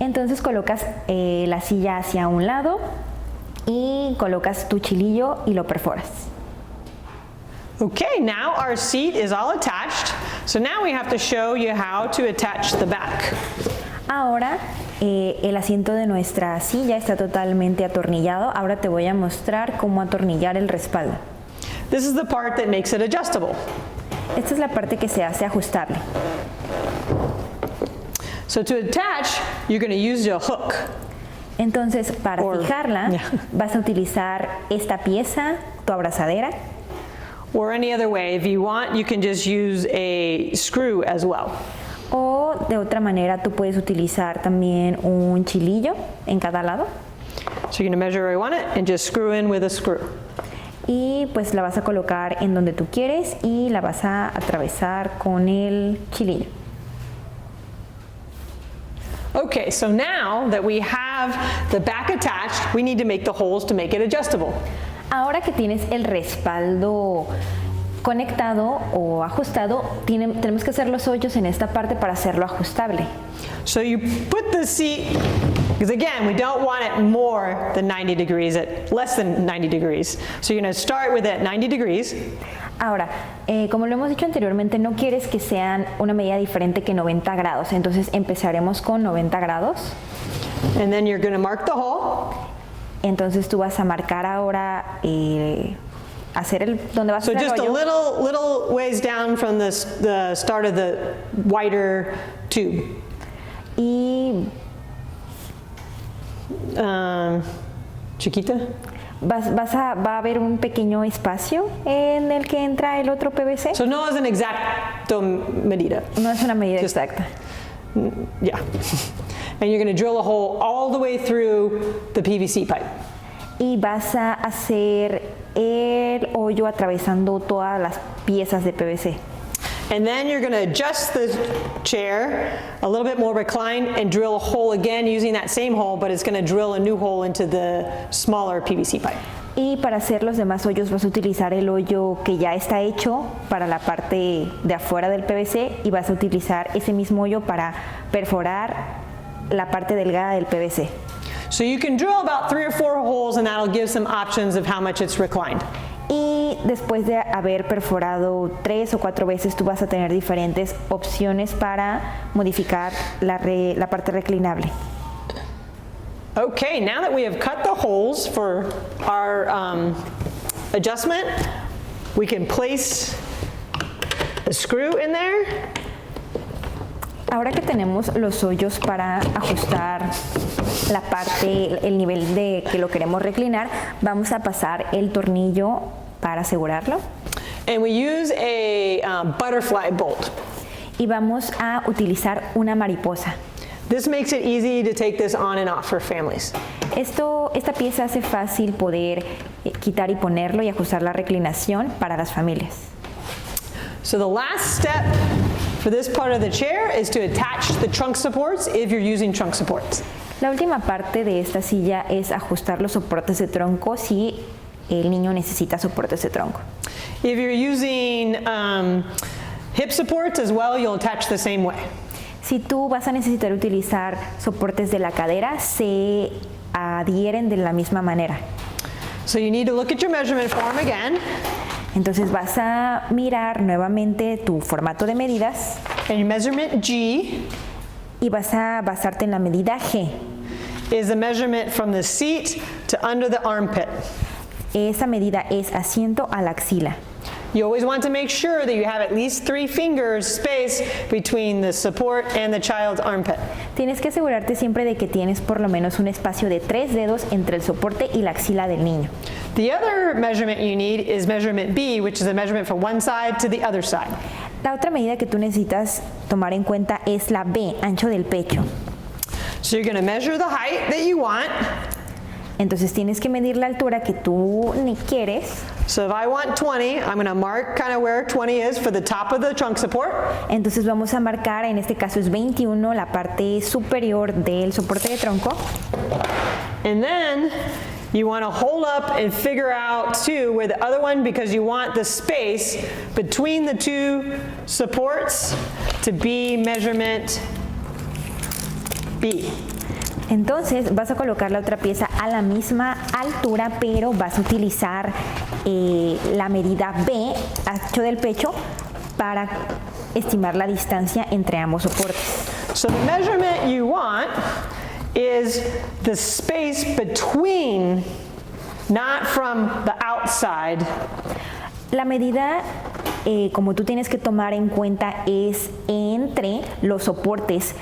S2: Entonces colocas la silla hacia un lado y colocas tu chilillo y lo perforas.
S1: Okay, now our seat is all attached. So now we have to show you how to attach the back.
S2: Ahora el asiento de nuestra silla está totalmente atornillado. Ahora te voy a mostrar cómo atornillar el respaldo.
S1: This is the part that makes it adjustable.
S2: Esta es la parte que se hace ajustable.
S1: So to attach, you're going to use your hook.
S2: Entonces, para
S1: Or-
S2: fijarla,
S1: yeah.
S2: vas a utilizar esta pieza, tu abrazadera,
S1: Or any other way. If you want, you can just use a screw as well.
S2: o de otra manera tú puedes utilizar también un chilillo en cada lado
S1: So you're going to measure where you want it and just screw in with a screw.
S2: y pues la vas a colocar en donde tú quieres y la vas a atravesar con el chilillo.
S1: Okay, so now that we have the back attached, we need to make the holes to make it adjustable.
S2: Ahora que tienes el respaldo conectado o ajustado, tenemos que hacer los hoyos en esta parte para hacerlo ajustable.
S1: So you put the seat, because again, we don't want it more than 90 degrees, at less than 90 degrees. So you're going to start with it at 90 degrees.
S2: Ahora, como lo hemos dicho anteriormente, no quieres que sean una medida diferente que 90 grados, entonces empezaremos con 90 grados.
S1: And then you're going to mark the hole.
S2: Entonces tú vas a marcar ahora hacer donde vas a
S1: So
S2: hacer
S1: just
S2: el
S1: a
S2: hoyo.
S1: little ways down from the start of the wider tube.
S2: Y
S1: Chiquita?
S2: va a haber un pequeño espacio en el que entra el otro PVC.
S1: So no es an exacto medida.
S2: No es una medida
S1: Just-
S2: exacta.
S1: Yeah. And you're going to drill a hole all the way through the PVC pipe.
S2: y vas a hacer el hoyo atravesando todas las piezas de PVC.
S1: And then you're going to adjust the chair a little bit more reclined and drill a hole again using that same hole, but it's going to drill a new hole into the smaller PVC pipe.
S2: Y para hacer los demás hoyos vas a utilizar el hoyo que ya está hecho para la parte de afuera del PVC y vas a utilizar ese mismo hoyo para perforar la parte delgada del PVC.
S1: So you can drill about 3 or 4 holes and that'll give some options of how much it's reclined.
S2: Y después de haber perforado 3 o 4 veces, tú vas a tener diferentes opciones para modificar la parte reclinable.
S1: Okay, now that we have cut the holes for our adjustment, we can place a screw in there.
S2: Ahora que tenemos los hoyos para ajustar la parte, el nivel de que lo queremos reclinar, vamos a pasar el tornillo para asegurarlo.
S1: And we use a butterfly bolt.
S2: Y vamos a utilizar una mariposa.
S1: This makes it easy to take this on and off for families.
S2: Esta pieza hace fácil poder quitar y ponerlo y ajustar la reclinación para las familias.
S1: So the last step for this part of the chair is to attach the trunk supports if you're using trunk supports.
S2: La última parte de esta silla es ajustar los soportes de tronco si el niño necesita soportes de tronco.
S1: If you're using hip supports as well, you'll attach the same way.
S2: Si tú vas a necesitar utilizar soportes de la cadera, se adhieren de la misma manera.
S1: So you need to look at your measurement form again.
S2: Entonces vas a mirar nuevamente tu formato de medidas
S1: And your measurement G
S2: y vas a basarte en la medida G.
S1: is the measurement from the seat to under the armpit.
S2: Esa medida es asiento a la axila.
S1: You always want to make sure that you have at least 3 fingers space between the support and the child's armpit.
S2: Tienes que asegurarte siempre de que tienes por lo menos un espacio de 3 dedos entre el soporte y la axila del niño.
S1: The other measurement you need is measurement B, which is a measurement from one side to the other side.
S2: La otra medida que tú necesitas tomar en cuenta es la B, ancho del pecho.
S1: So you're going to measure the height that you want.
S2: Entonces tienes que medir la altura que tú ni quieres.
S1: So if I want 20, I'm going to mark kind of where 20 is for the top of the trunk support.
S2: Entonces vamos a marcar, en este caso es 21, la parte superior del soporte de tronco.
S1: And then you want to hold up and figure out too where the other one, because you want the space between the 2 supports to be measurement B.
S2: Entonces vas a colocar la otra pieza a la misma altura, pero vas a utilizar la medida B, ancho del pecho, para estimar la distancia entre ambos soportes.
S1: So the measurement you want is the space between, not from the outside.
S2: La medida, como tú tienes que tomar en cuenta, es entre los soportes,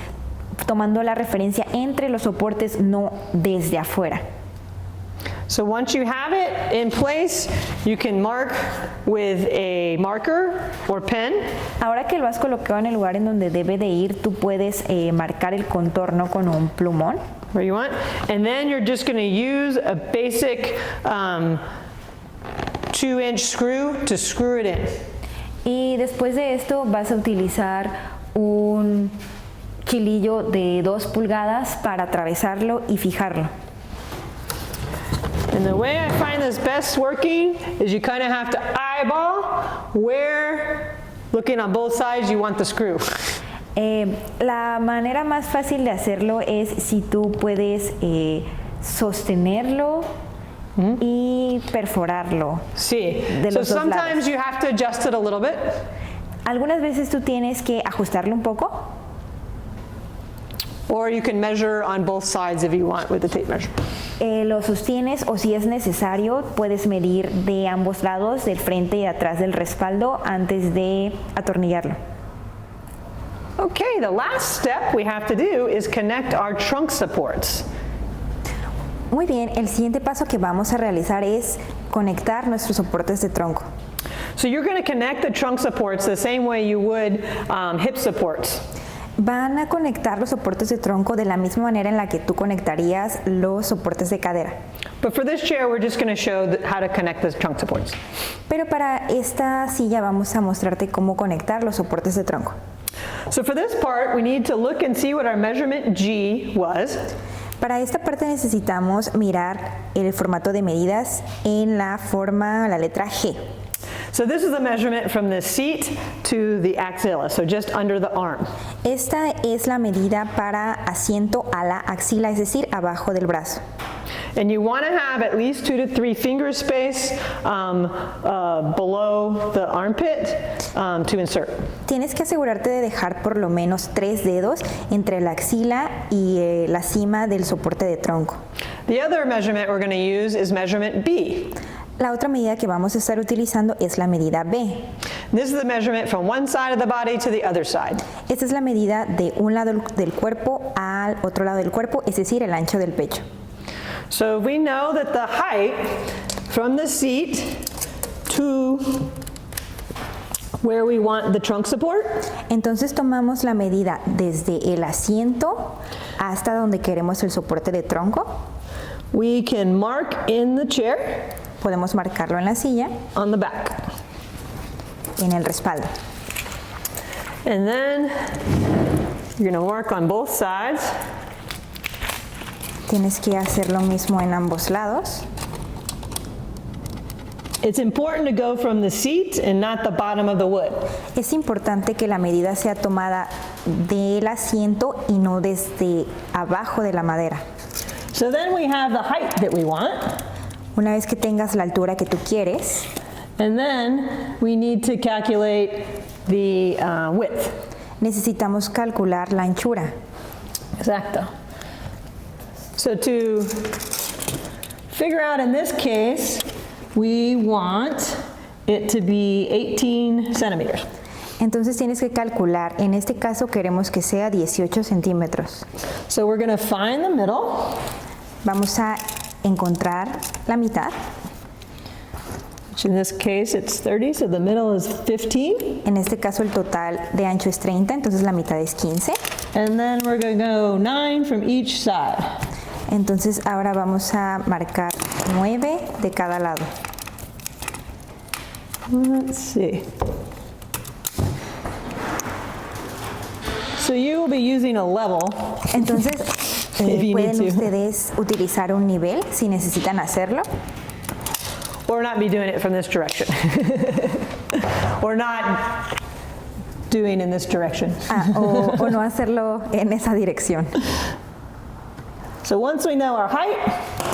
S2: tomando la referencia entre los soportes, no desde afuera.
S1: So once you have it in place, you can mark with a marker or pen.
S2: Ahora que lo has colocado en el lugar en donde debe de ir, tú puedes marcar el contorno con un plumón.
S1: Where you want. And then you're just going to use a basic 2-inch screw to screw it in.
S2: Y después de esto vas a utilizar un chilillo de 2 pulgadas para atravesarlo y fijarlo.
S1: And the way I find this best working is you kind of have to eyeball where, looking on both sides, you want the screw.
S2: La manera más fácil de hacerlo es si tú puedes sostenerlo y perforarlo.
S1: Sí.
S2: De
S1: So
S2: los dos
S1: sometimes
S2: lados.
S1: you have to adjust it a little bit.
S2: Algunas veces tú tienes que ajustarlo un poco.
S1: Or you can measure on both sides if you want with the tape measure.
S2: Lo sostienes o si es necesario puedes medir de ambos lados, del frente y atrás del respaldo antes de atornillarlo.
S1: Okay, the last step we have to do is connect our trunk supports.
S2: Muy bien, el siguiente paso que vamos a realizar es conectar nuestros soportes de tronco.
S1: So you're going to connect the trunk supports the same way you would hip supports.
S2: Van a conectar los soportes de tronco de la misma manera en la que tú conectarías los soportes de cadera.
S1: But for this chair, we're just going to show how to connect the trunk supports.
S2: Pero para esta silla vamos a mostrarte cómo conectar los soportes de tronco.
S1: So for this part, we need to look and see what our measurement G was.
S2: Para esta parte necesitamos mirar el formato de medidas en la letra G.
S1: So this is the measurement from the seat to the axilla, so just under the arm.
S2: Esta es la medida para asiento a la axila, es decir, abajo del brazo.
S1: And you want to have at least 2 to 3 finger space below the armpit to insert.
S2: Tienes que asegurarte de dejar por lo menos 3 dedos entre la axila y la cima del soporte de tronco.
S1: The other measurement we're going to use is measurement B.
S2: La otra medida que vamos a estar utilizando es la medida B.
S1: This is the measurement from one side of the body to the other side.
S2: Esta es la medida de un lado del cuerpo al otro lado del cuerpo, es decir, el ancho del pecho.
S1: So we know that the height from the seat to where we want the trunk support
S2: Entonces tomamos la medida desde el asiento hasta donde queremos el soporte de tronco.
S1: we can mark in the chair
S2: Podemos marcarlo en la silla,
S1: on the back.
S2: en el respaldo.
S1: And then you're going to work on both sides.
S2: Tienes que hacer lo mismo en ambos lados.
S1: It's important to go from the seat and not the bottom of the wood.
S2: Es importante que la medida sea tomada del asiento y no desde abajo de la madera.
S1: So then we have the height that we want.
S2: Una vez que tengas la altura que tú quieres,
S1: And then we need to calculate the width.
S2: necesitamos calcular la anchura.
S1: Exacto. So to figure out in this case, we want it to be 18 centimeters.
S2: Entonces tienes que calcular, en este caso queremos que sea 18 centímetros.
S1: So we're going to find the middle,
S2: Vamos a encontrar la mitad.
S1: which in this case it's 30, so the middle is 15.
S2: En este caso el total de ancho es 30, entonces la mitad es 15.
S1: And then we're going to go 9 from each side.
S2: Entonces ahora vamos a marcar 9 de cada lado.
S1: Let's see. So you will be using a level.
S2: Entonces
S1: If you need
S2: pueden
S1: to.
S2: ustedes utilizar un nivel si necesitan hacerlo,
S1: Or not be doing it from this direction. Or not doing in this direction.
S2: o no hacerlo en esa dirección.
S1: So once we know our height,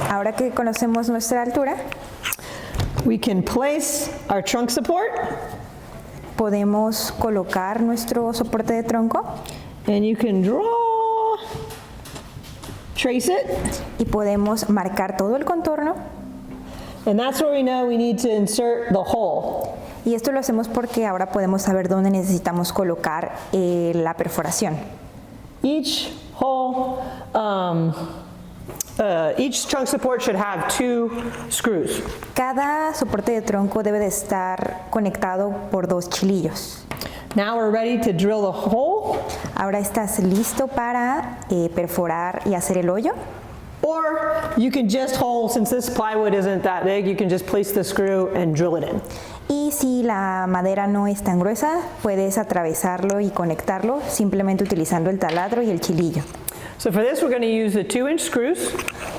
S2: Ahora que conocemos nuestra altura,
S1: we can place our trunk support,
S2: podemos colocar nuestro soporte de tronco
S1: and you can draw, trace it,
S2: y podemos marcar todo el contorno.
S1: and that's where we know we need to insert the hole.
S2: Y esto lo hacemos porque ahora podemos saber dónde necesitamos colocar la perforación.
S1: Each hole, each trunk support should have 2 screws.
S2: Cada soporte de tronco debe de estar conectado por 2 chilillos.
S1: Now we're ready to drill the hole,
S2: Ahora estás listo para perforar y hacer el hoyo.
S1: or you can just hole, since this plywood isn't that big, you can just place the screw and drill it in.
S2: Y si la madera no es tan gruesa, puedes atravesarlo y conectarlo simplemente utilizando el taladro y el chilillo.
S1: So for this, we're going to use the 2-inch screws.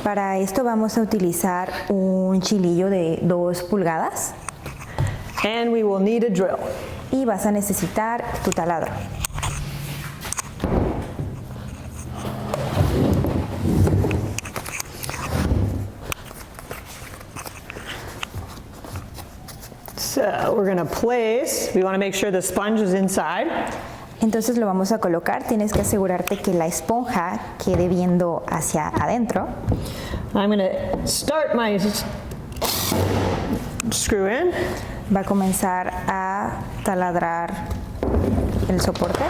S2: Para esto vamos a utilizar un chilillo de 2 pulgadas
S1: And we will need a drill.
S2: y vas a necesitar tu taladro.
S1: So we're going to place, we want to make sure the sponge is inside.
S2: Entonces lo vamos a colocar, tienes que asegurarte que la esponja quede viendo hacia adentro.
S1: I'm going to start my screw in.
S2: Va a comenzar a taladrar el soporte.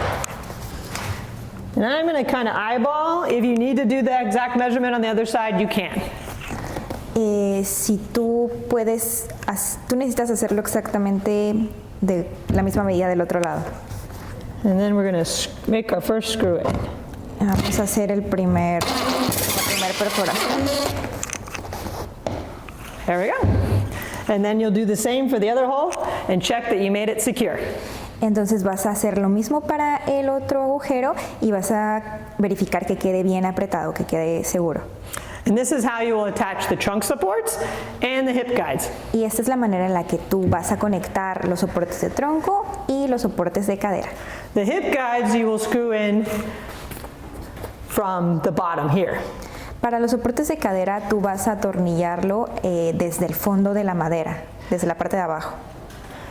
S1: And I'm going to kind of eyeball. If you need to do the exact measurement on the other side, you can.
S2: Si tú tú necesitas hacerlo exactamente de la misma medida del otro lado.
S1: And then we're going to make our first screw in.
S2: Vamos a hacer la primera perforación.
S1: There we go. And then you'll do the same for the other hole and check that you made it secure.
S2: Entonces vas a hacer lo mismo para el otro agujero y vas a verificar que quede bien apretado, que quede seguro.
S1: And this is how you will attach the trunk supports and the hip guides.
S2: Y esta es la manera en la que tú vas a conectar los soportes de tronco y los soportes de cadera.
S1: The hip guides you will screw in from the bottom here.
S2: Para los soportes de cadera tú vas a atornillarlo desde el fondo de la madera, desde la parte de abajo.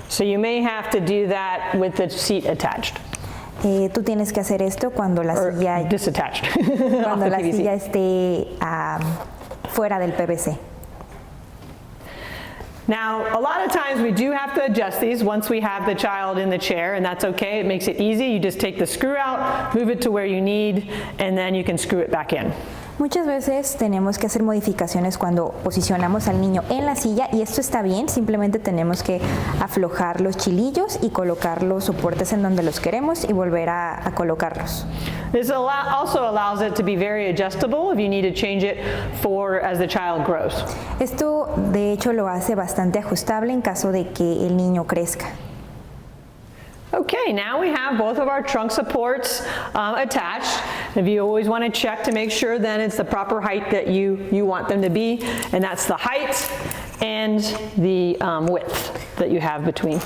S1: So you may have to do that with the seat attached.
S2: Tú tienes que hacer esto cuando la
S1: Or
S2: silla,
S1: disattached.
S2: cuando
S1: Off the
S2: la
S1: PVC.
S2: silla esté fuera del PVC.
S1: Now, a lot of times we do have to adjust these once we have the child in the chair, and that's okay. It makes it easy. You just take the screw out, move it to where you need, and then you can screw it back in.
S2: Muchas veces tenemos que hacer modificaciones cuando posicionamos al niño en la silla y esto está bien, simplemente tenemos que aflojar los chilillos y colocar los soportes en donde los queremos y volver a colocarlos.
S1: This also allows it to be very adjustable if you need to change it for as the child grows.
S2: Esto de hecho lo hace bastante ajustable en caso de que el niño crezca.
S1: Okay, now we have both of our trunk supports attached. If you always want to check to make sure then it's the proper height that you want them to be, and that's the height and the width that you have between.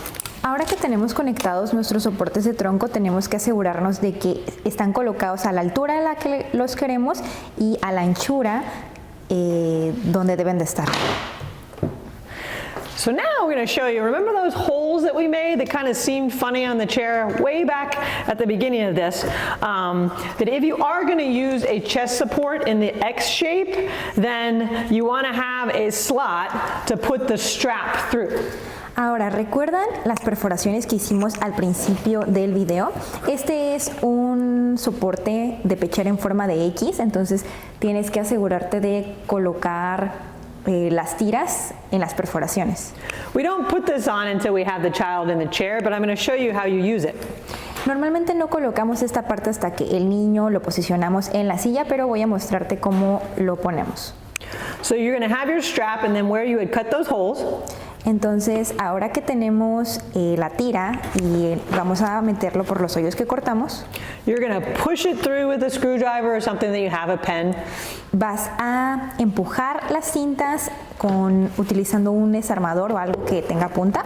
S2: Ahora que tenemos conectados nuestros soportes de tronco, tenemos que asegurarnos de que están colocados a la altura a la que los queremos y a la anchura donde deben de estar.
S1: So now we're going to show you, remember those holes that we made that kind of seemed funny on the chair way back at the beginning of this? That if you are going to use a chest support in the X shape, then you want to have a slot to put the strap through.
S2: Ahora, ¿recuerdan las perforaciones que hicimos al principio del video? Este es un soporte de pechera en forma de X, entonces tienes que asegurarte de colocar las tiras en las perforaciones.
S1: We don't put this on until we have the child in the chair, but I'm going to show you how you use it.
S2: Normalmente no colocamos esta parte hasta que el niño lo posicionamos en la silla, pero voy a mostrarte cómo lo ponemos.
S1: So you're going to have your strap, and then where you would cut those holes,
S2: Entonces, ahora que tenemos la tira y vamos a meterlo por los hoyos que cortamos,
S1: you're going to push it through with a screwdriver or something that you have a pen.
S2: vas a empujar las cintas utilizando un desarmador o algo que tenga punta.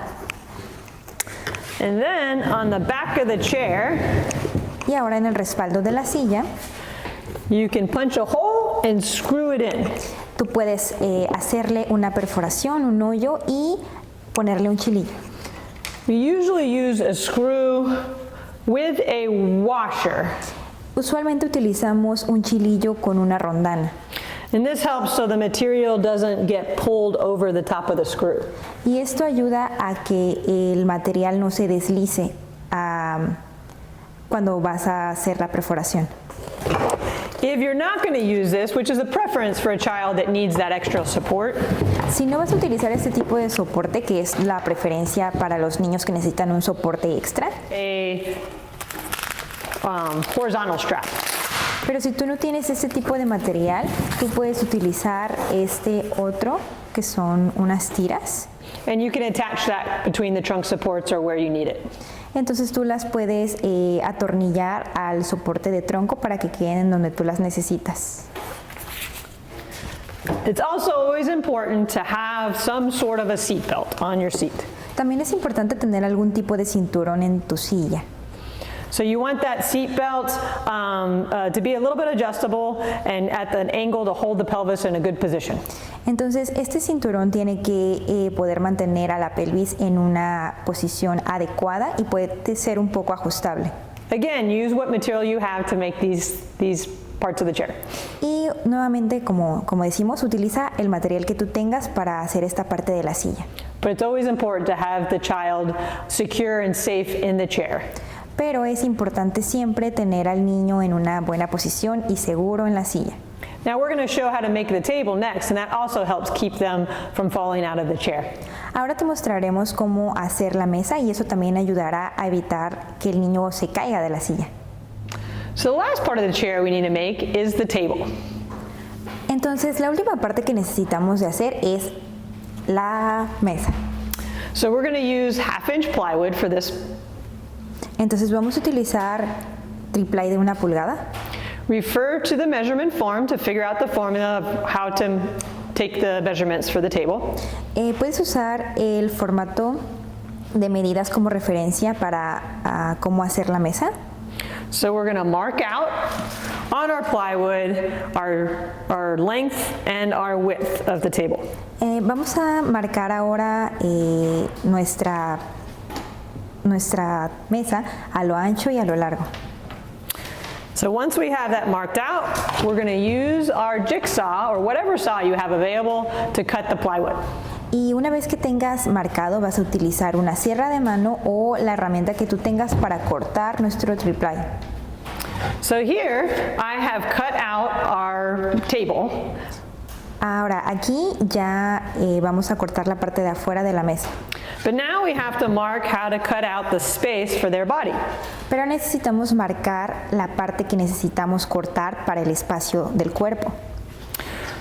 S1: And then on the back of the chair,
S2: Y ahora en el respaldo de la silla,
S1: you can punch a hole and screw it in.
S2: tú puedes hacerle una perforación, un hoyo y ponerle un chilillo.
S1: We usually use a screw with a washer.
S2: Usualmente utilizamos un chilillo con una rondana.
S1: And this helps so the material doesn't get pulled over the top of the screw.
S2: Y esto ayuda a que el material no se deslice cuando vas a hacer la perforación.
S1: If you're not going to use this, which is a preference for a child that needs that extra support,
S2: Si no vas a utilizar este tipo de soporte, que es la preferencia para los niños que necesitan un soporte extra,
S1: a horizontal strap.
S2: pero si tú no tienes este tipo de material, tú puedes utilizar este otro, que son unas tiras.
S1: And you can attach that between the trunk supports or where you need it.
S2: Entonces tú las puedes atornillar al soporte de tronco para que queden en donde tú las necesitas.
S1: It's also always important to have some sort of a seat belt on your seat.
S2: También es importante tener algún tipo de cinturón en tu silla.
S1: So you want that seat belt to be a little bit adjustable and at an angle to hold the pelvis in a good position.
S2: Entonces este cinturón tiene que poder mantener a la pelvis en una posición adecuada y puede ser un poco ajustable.
S1: Again, use what material you have to make these parts of the chair.
S2: Y nuevamente, como decimos, utiliza el material que tú tengas para hacer esta parte de la silla.
S1: But it's always important to have the child secure and safe in the chair.
S2: Pero es importante siempre tener al niño en una buena posición y seguro en la silla.
S1: Now we're going to show how to make the table next, and that also helps keep them from falling out of the chair.
S2: Ahora te mostraremos cómo hacer la mesa y eso también ayudará a evitar que el niño se caiga de la silla.
S1: So the last part of the chair we need to make is the table.
S2: Entonces la última parte que necesitamos de hacer es la mesa.
S1: So we're going to use 1/2-inch plywood for this.
S2: Entonces vamos a utilizar triplay de 1 pulgada.
S1: Refer to the measurement form to figure out the formula of how to take the measurements for the table.
S2: Puedes usar el formato de medidas como referencia para cómo hacer la mesa.
S1: So we're going to mark out on our plywood our length and our width of the table.
S2: Vamos a marcar ahora nuestra mesa a lo ancho y a lo largo.
S1: So once we have that marked out, we're going to use our jigsaw or whatever saw you have available to cut the plywood.
S2: Y una vez que tengas marcado, vas a utilizar una sierra de mano o la herramienta que tú tengas para cortar nuestro triplay.
S1: So here I have cut out our table.
S2: Ahora, aquí ya vamos a cortar la parte de afuera de la mesa.
S1: But now we have to mark how to cut out the space for their body.
S2: Pero necesitamos marcar la parte que necesitamos cortar para el espacio del cuerpo.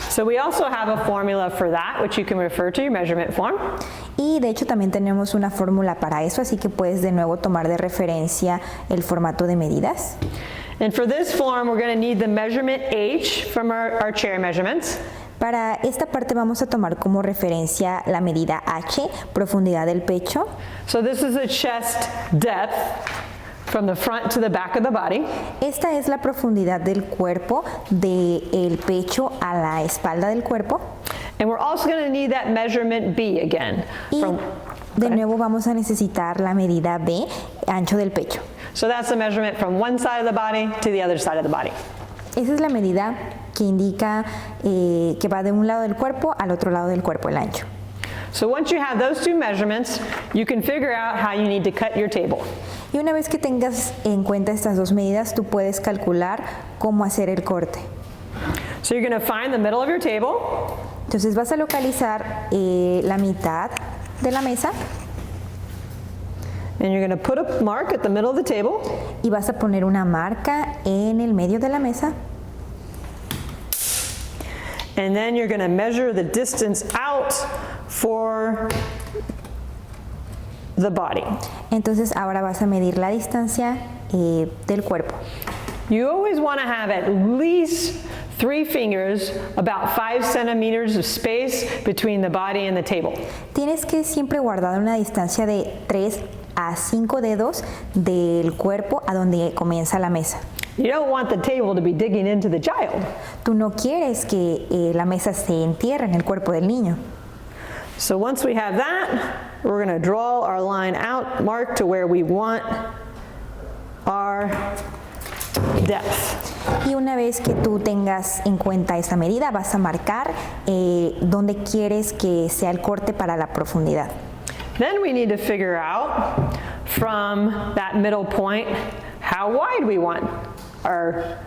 S1: So we also have a formula for that, which you can refer to your measurement form.
S2: Y de hecho también tenemos una fórmula para eso, así que puedes de nuevo tomar de referencia el formato de medidas.
S1: And for this form, we're going to need the measurement H from our chair measurements.
S2: Para esta parte vamos a tomar como referencia la medida H, profundidad del pecho.
S1: So this is the chest depth from the front to the back of the body.
S2: Esta es la profundidad del cuerpo, del pecho a la espalda del cuerpo.
S1: And we're also going to need that measurement B again.
S2: Y de nuevo vamos a necesitar la medida B, ancho del pecho.
S1: So that's the measurement from one side of the body to the other side of the body.
S2: Esa es la medida que indica que va de un lado del cuerpo al otro lado del cuerpo, el ancho.
S1: So once you have those two measurements, you can figure out how you need to cut your table.
S2: Y una vez que tengas en cuenta estas dos medidas, tú puedes calcular cómo hacer el corte.
S1: So you're going to find the middle of your table.
S2: Entonces vas a localizar la mitad de la mesa.
S1: And you're going to put a mark at the middle of the table.
S2: Y vas a poner una marca en el medio de la mesa.
S1: And then you're going to measure the distance out for the body.
S2: Entonces ahora vas a medir la distancia del cuerpo.
S1: You always want to have at least 3 fingers, about 5 centimeters of space between the body and the table.
S2: Tienes que siempre guardar una distancia de 3 a 5 dedos del cuerpo a donde comienza la mesa.
S1: You don't want the table to be digging into the child.
S2: Tú no quieres que la mesa se entierre en el cuerpo del niño.
S1: So once we have that, we're going to draw our line out, mark to where we want our depth.
S2: Y una vez que tú tengas en cuenta esta medida, vas a marcar dónde quieres que sea el corte para la profundidad.
S1: Then we need to figure out from that middle point how wide we want our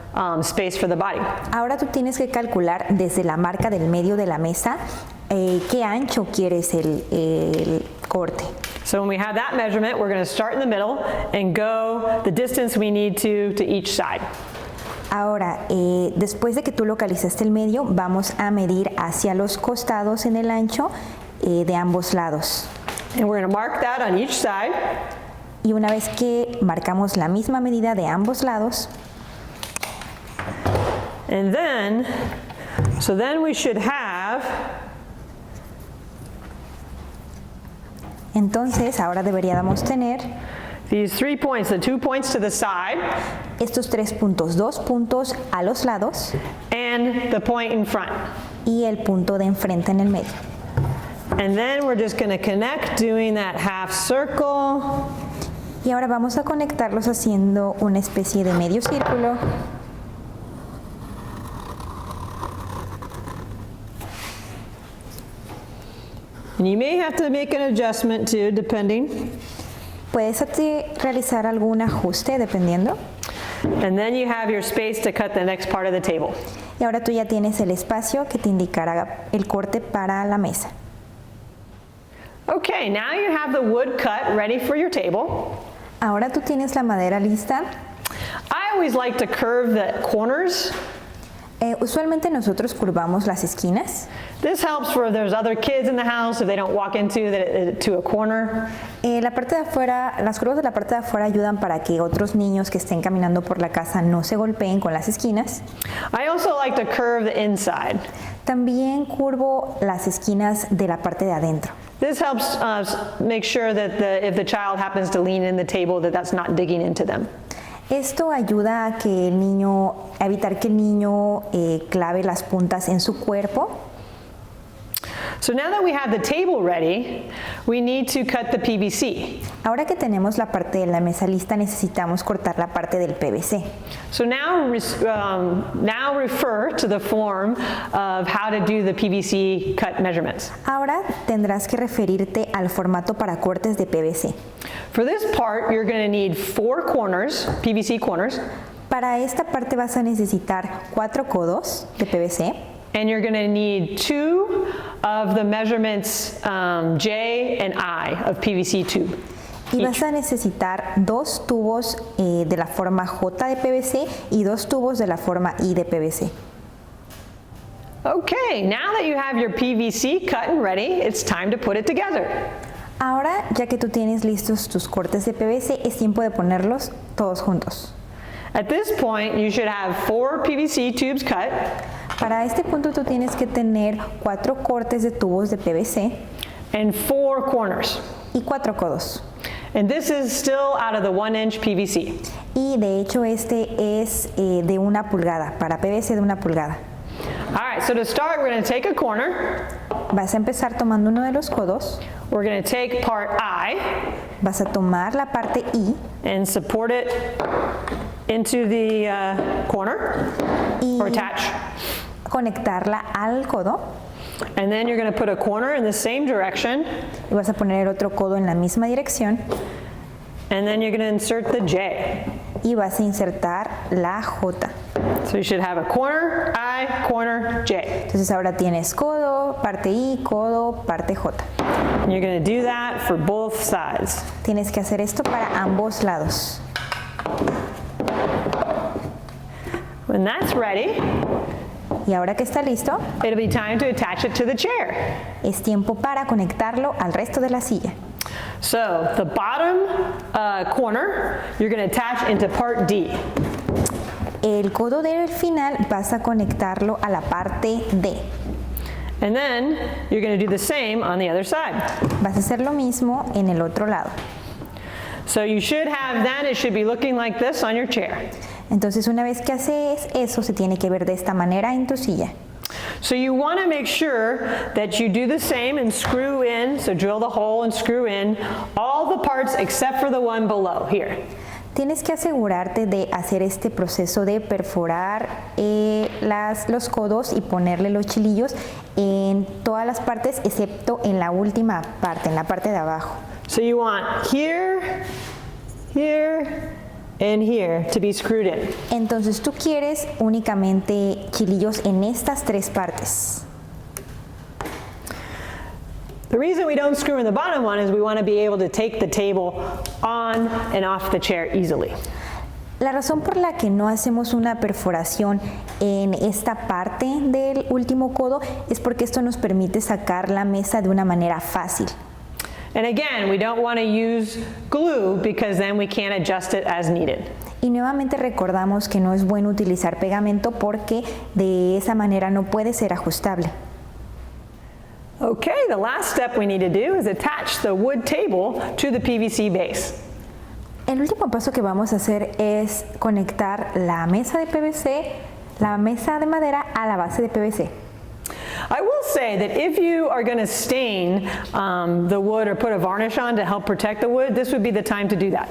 S1: space for the body.
S2: Ahora tú tienes que calcular desde la marca del medio de la mesa qué ancho quieres el corte.
S1: So when we have that measurement, we're going to start in the middle and go the distance we need to each side.
S2: Ahora, después de que tú localizaste el medio, vamos a medir hacia los costados en el ancho de ambos lados.
S1: And we're going to mark that on each side.
S2: Y una vez que marcamos la misma medida de ambos lados,
S1: And then, so then we should have
S2: entonces ahora deberíamos tener
S1: these 3 points, the 2 points to the side
S2: estos 3 puntos, 2 puntos a los lados
S1: and the point in front.
S2: y el punto de enfrente en el medio.
S1: And then we're just going to connect doing that half circle.
S2: Y ahora vamos a conectarlos haciendo una especie de medio círculo.
S1: And you may have to make an adjustment too, depending.
S2: Puedes realizar algún ajuste dependiendo.
S1: And then you have your space to cut the next part of the table.
S2: Y ahora tú ya tienes el espacio que te indicará el corte para la mesa.
S1: Okay, now you have the wood cut ready for your table.
S2: Ahora tú tienes la madera lista.
S1: I always like to curve the corners.
S2: Usualmente nosotros curvamos las esquinas.
S1: This helps for if there's other kids in the house, if they don't walk to a corner.
S2: La parte de afuera, las curvas de la parte de afuera ayudan para que otros niños que estén caminando por la casa no se golpeen con las esquinas.
S1: I also like to curve the inside.
S2: También curvo las esquinas de la parte de adentro.
S1: This helps make sure that if the child happens to lean in the table, that's not digging into them.
S2: Esto ayuda a que el niño, a evitar que el niño clave las puntas en su cuerpo.
S1: So now that we have the table ready, we need to cut the PVC.
S2: Ahora que tenemos la parte de la mesa lista, necesitamos cortar la parte del PVC.
S1: So now refer to the form of how to do the PVC cut measurements.
S2: Ahora tendrás que referirte al formato para cortes de PVC.
S1: For this part, you're going to need 4 corners, PVC corners.
S2: Para esta parte vas a necesitar 4 codos de PVC.
S1: And you're going to need 2 of the measurements J and I of PVC tube.
S2: Y vas a necesitar 2 tubos de la forma J de PVC y 2 tubos de la forma I de PVC.
S1: Okay, now that you have your PVC cut and ready, it's time to put it together.
S2: Ahora, ya que tú tienes listos tus cortes de PVC, es tiempo de ponerlos todos juntos.
S1: At this point, you should have 4 PVC tubes cut.
S2: Para este punto tú tienes que tener 4 cortes de tubos de PVC
S1: and 4 corners.
S2: y 4 codos.
S1: And this is still out of the 1-inch PVC.
S2: Y de hecho este es de 1 pulgada, para PVC de 1 pulgada.
S1: All right, so to start, we're going to take a corner.
S2: Vas a empezar tomando uno de los codos.
S1: We're going to take part I.
S2: Vas a tomar la parte I.
S1: And support it into the corner or attach.
S2: Conectarla al codo.
S1: And then you're going to put a corner in the same direction.
S2: Y vas a poner el otro codo en la misma dirección.
S1: And then you're going to insert the J.
S2: Y vas a insertar la J.
S1: So you should have a corner, I, corner, J.
S2: Entonces ahora tienes codo, parte I, codo, parte J.
S1: And you're going to do that for both sides.
S2: Tienes que hacer esto para ambos lados.
S1: When that's ready,
S2: Y ahora que está listo,
S1: it'll be time to attach it to the chair.
S2: es tiempo para conectarlo al resto de la silla.
S1: So the bottom corner, you're going to attach into part D.
S2: El codo del final vas a conectarlo a la parte D.
S1: And then you're going to do the same on the other side.
S2: Vas a hacer lo mismo en el otro lado.
S1: So you should have that. It should be looking like this on your chair.
S2: Entonces una vez que haces eso, se tiene que ver de esta manera en tu silla.
S1: So you want to make sure that you do the same and screw in, so drill the hole and screw in all the parts except for the one below here.
S2: Tienes que asegurarte de hacer este proceso de perforar los codos y ponerle los chilillos en todas las partes excepto en la última parte, en la parte de abajo.
S1: So you want here, here, and here to be screwed in.
S2: Entonces tú quieres únicamente chilillos en estas 3 partes.
S1: The reason we don't screw in the bottom one is we want to be able to take the table on and off the chair easily.
S2: La razón por la que no hacemos una perforación en esta parte del último codo es porque esto nos permite sacar la mesa de una manera fácil.
S1: And again, we don't want to use glue because then we can't adjust it as needed.
S2: Y nuevamente recordamos que no es bueno utilizar pegamento porque de esa manera no puede ser ajustable.
S1: Okay, the last step we need to do is attach the wood table to the PVC base.
S2: El último paso que vamos a hacer es conectar la mesa de PVC, la mesa de madera a la base de PVC.
S1: I will say that if you are going to stain the wood or put a varnish on to help protect the wood, this would be the time to do that.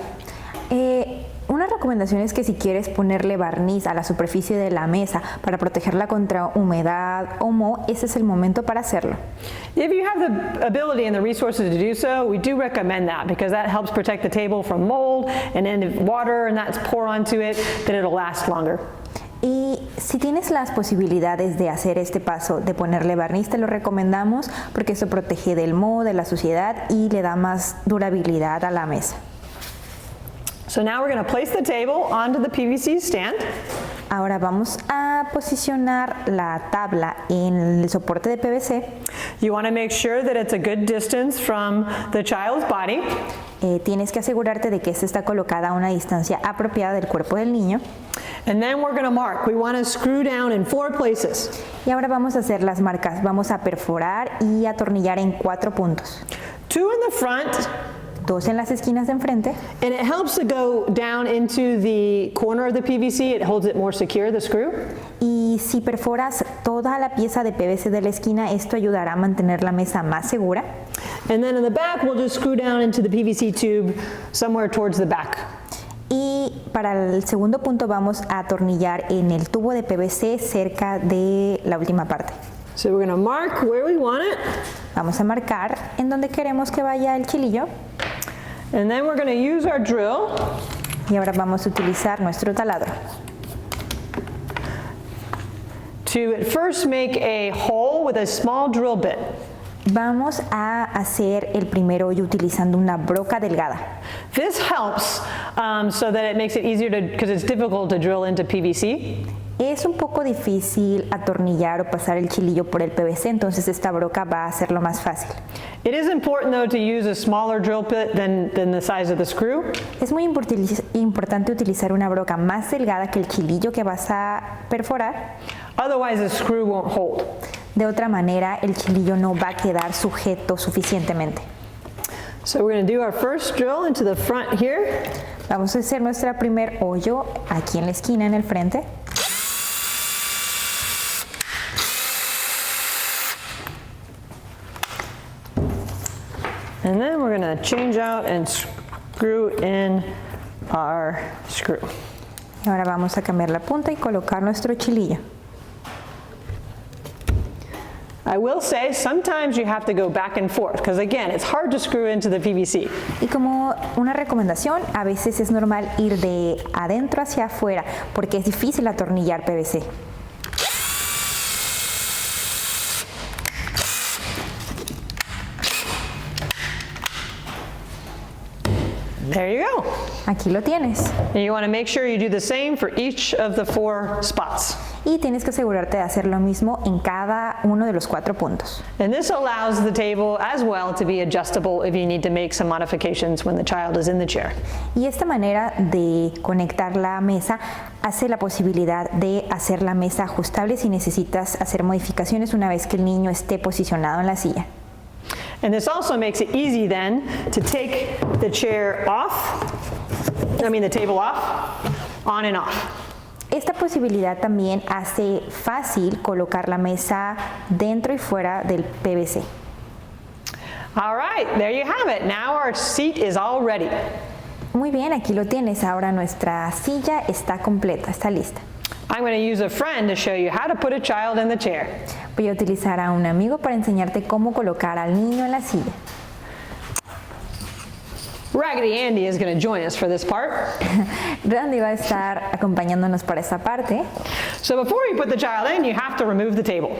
S2: Una recomendación es que si quieres ponerle barniz a la superficie de la mesa para protegerla contra humedad o moho, ese es el momento para hacerlo.
S1: If you have the ability and the resources to do so, we do recommend that because that helps protect the table from mold, and then if water and that's pour onto it, then it'll last longer.
S2: Y si tienes las posibilidades de hacer este paso, de ponerle barniz, te lo recomendamos porque eso protege del moho, de la suciedad y le da más durabilidad a la mesa.
S1: So now we're going to place the table onto the PVC stand.
S2: Ahora vamos a posicionar la tabla en el soporte de PVC.
S1: You want to make sure that it's a good distance from the child's body.
S2: Tienes que asegurarte de que esta está colocada a una distancia apropiada del cuerpo del niño.
S1: And then we're going to mark. We want to screw down in 4 places.
S2: Y ahora vamos a hacer las marcas. Vamos a perforar y atornillar en 4 puntos.
S1: 2 in the front,
S2: 2 en las esquinas de enfrente.
S1: and it helps to go down into the corner of the PVC. It holds it more secure, the screw.
S2: Y si perforas toda la pieza de PVC de la esquina, esto ayudará a mantener la mesa más segura.
S1: And then in the back, we'll just screw down into the PVC tube somewhere towards the back.
S2: Y para el segundo punto vamos a atornillar en el tubo de PVC cerca de la última parte.
S1: So we're going to mark where we want it,
S2: Vamos a marcar en donde queremos que vaya el chilillo.
S1: and then we're going to use our drill
S2: Y ahora vamos a utilizar nuestro taladro.
S1: to at first make a hole with a small drill bit.
S2: Vamos a hacer el primer hoyo utilizando una broca delgada.
S1: This helps so that it makes it easier to, because it's difficult to drill into PVC.
S2: Es un poco difícil atornillar o pasar el chilillo por el PVC, entonces esta broca va a hacerlo más fácil.
S1: It is important though to use a smaller drill bit than the size of the screw.
S2: Es muy importante utilizar una broca más delgada que el chilillo que vas a perforar.
S1: Otherwise the screw won't hold.
S2: De otra manera, el chilillo no va a quedar sujeto suficientemente.
S1: So we're going to do our first drill into the front here.
S2: Vamos a hacer nuestro primer hoyo aquí en la esquina, en el frente.
S1: And then we're going to change out and screw in our screw.
S2: Y ahora vamos a cambiar la punta y colocar nuestro chilillo.
S1: I will say sometimes you have to go back and forth because again it's hard to screw into the PVC.
S2: Y como una recomendación, a veces es normal ir de adentro hacia afuera porque es difícil atornillar PVC.
S1: There you go.
S2: Aquí lo tienes.
S1: And you want to make sure you do the same for each of the 4 spots.
S2: Y tienes que asegurarte de hacer lo mismo en cada uno de los 4 puntos.
S1: And this allows the table as well to be adjustable if you need to make some modifications when the child is in the chair.
S2: Y esta manera de conectar la mesa hace la posibilidad de hacer la mesa ajustable si necesitas hacer modificaciones una vez que el niño esté posicionado en la silla.
S1: And this also makes it easy then to take the chair off, the table off, on and off.
S2: Esta posibilidad también hace fácil colocar la mesa dentro y fuera del PVC.
S1: All right, there you have it. Now our seat is all ready.
S2: Muy bien, aquí lo tienes. Ahora nuestra silla está completa, está lista.
S1: I'm going to use a friend to show you how to put a child in the chair.
S2: Voy a utilizar a un amigo para enseñarte cómo colocar al niño en la silla.
S1: Raggedy Andy is going to join us for this part.
S2: Randy va a estar acompañándonos para esta parte.
S1: So before you put the child in, you have to remove the table.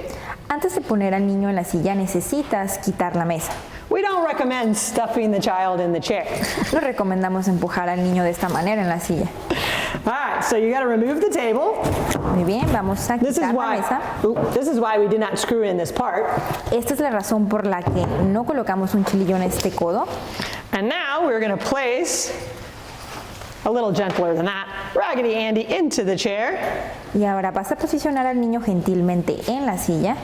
S2: Antes de poner al niño en la silla necesitas quitar la mesa.
S1: We don't recommend stuffing the child in the chair.
S2: No recomendamos empujar al niño de esta manera en la silla.
S1: All right, so you got to remove the table.
S2: Muy bien, vamos a
S1: This is
S2: quitar la mesa.
S1: this is why we did not screw in this part.
S2: Esta es la razón por la que no colocamos un chilillo en este codo.
S1: And now we're going to place, a little gentler than that, Raggedy Andy into the chair.
S2: Y ahora vas a posicionar al niño gentilmente en la silla.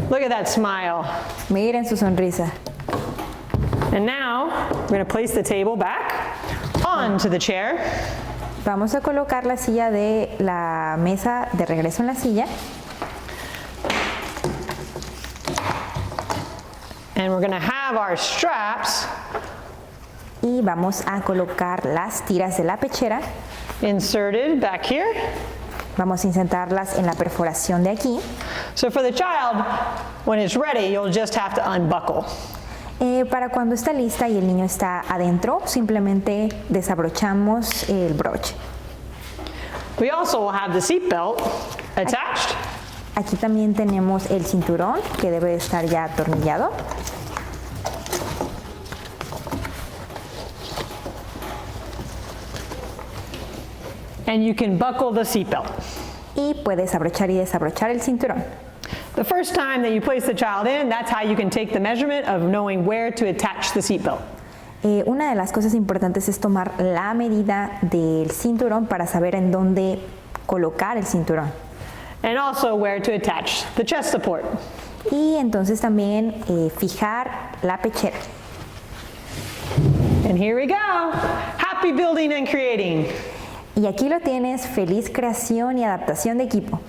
S1: Look at that smile.
S2: Miren su sonrisa.
S1: And now we're going to place the table back onto the chair.
S2: Vamos a colocar la silla de la mesa de regreso en la silla.
S1: And we're going to have our straps
S2: Y vamos a colocar las tiras de la pechera.
S1: inserted back here.
S2: Vamos a insertarlas en la perforación de aquí.
S1: So for the child, when it's ready, you'll just have to unbuckle.
S2: Para cuando está lista y el niño está adentro, simplemente desabrochamos el broche.
S1: We also will have the seat belt attached.
S2: Aquí también tenemos el cinturón que debe de estar ya atornillado.
S1: And you can buckle the seat belt.
S2: Y puedes abrochar y desabrochar el cinturón.
S1: The first time that you place the child in, that's how you can take the measurement of knowing where to attach the seat belt.
S2: Una de las cosas importantes es tomar la medida del cinturón para saber en dónde colocar el cinturón.
S1: And also where to attach the chest support.
S2: Y entonces también fijar la pechera.
S1: And here we go. Happy building and creating.
S2: Y aquí lo tienes, feliz creación y adaptación de equipo.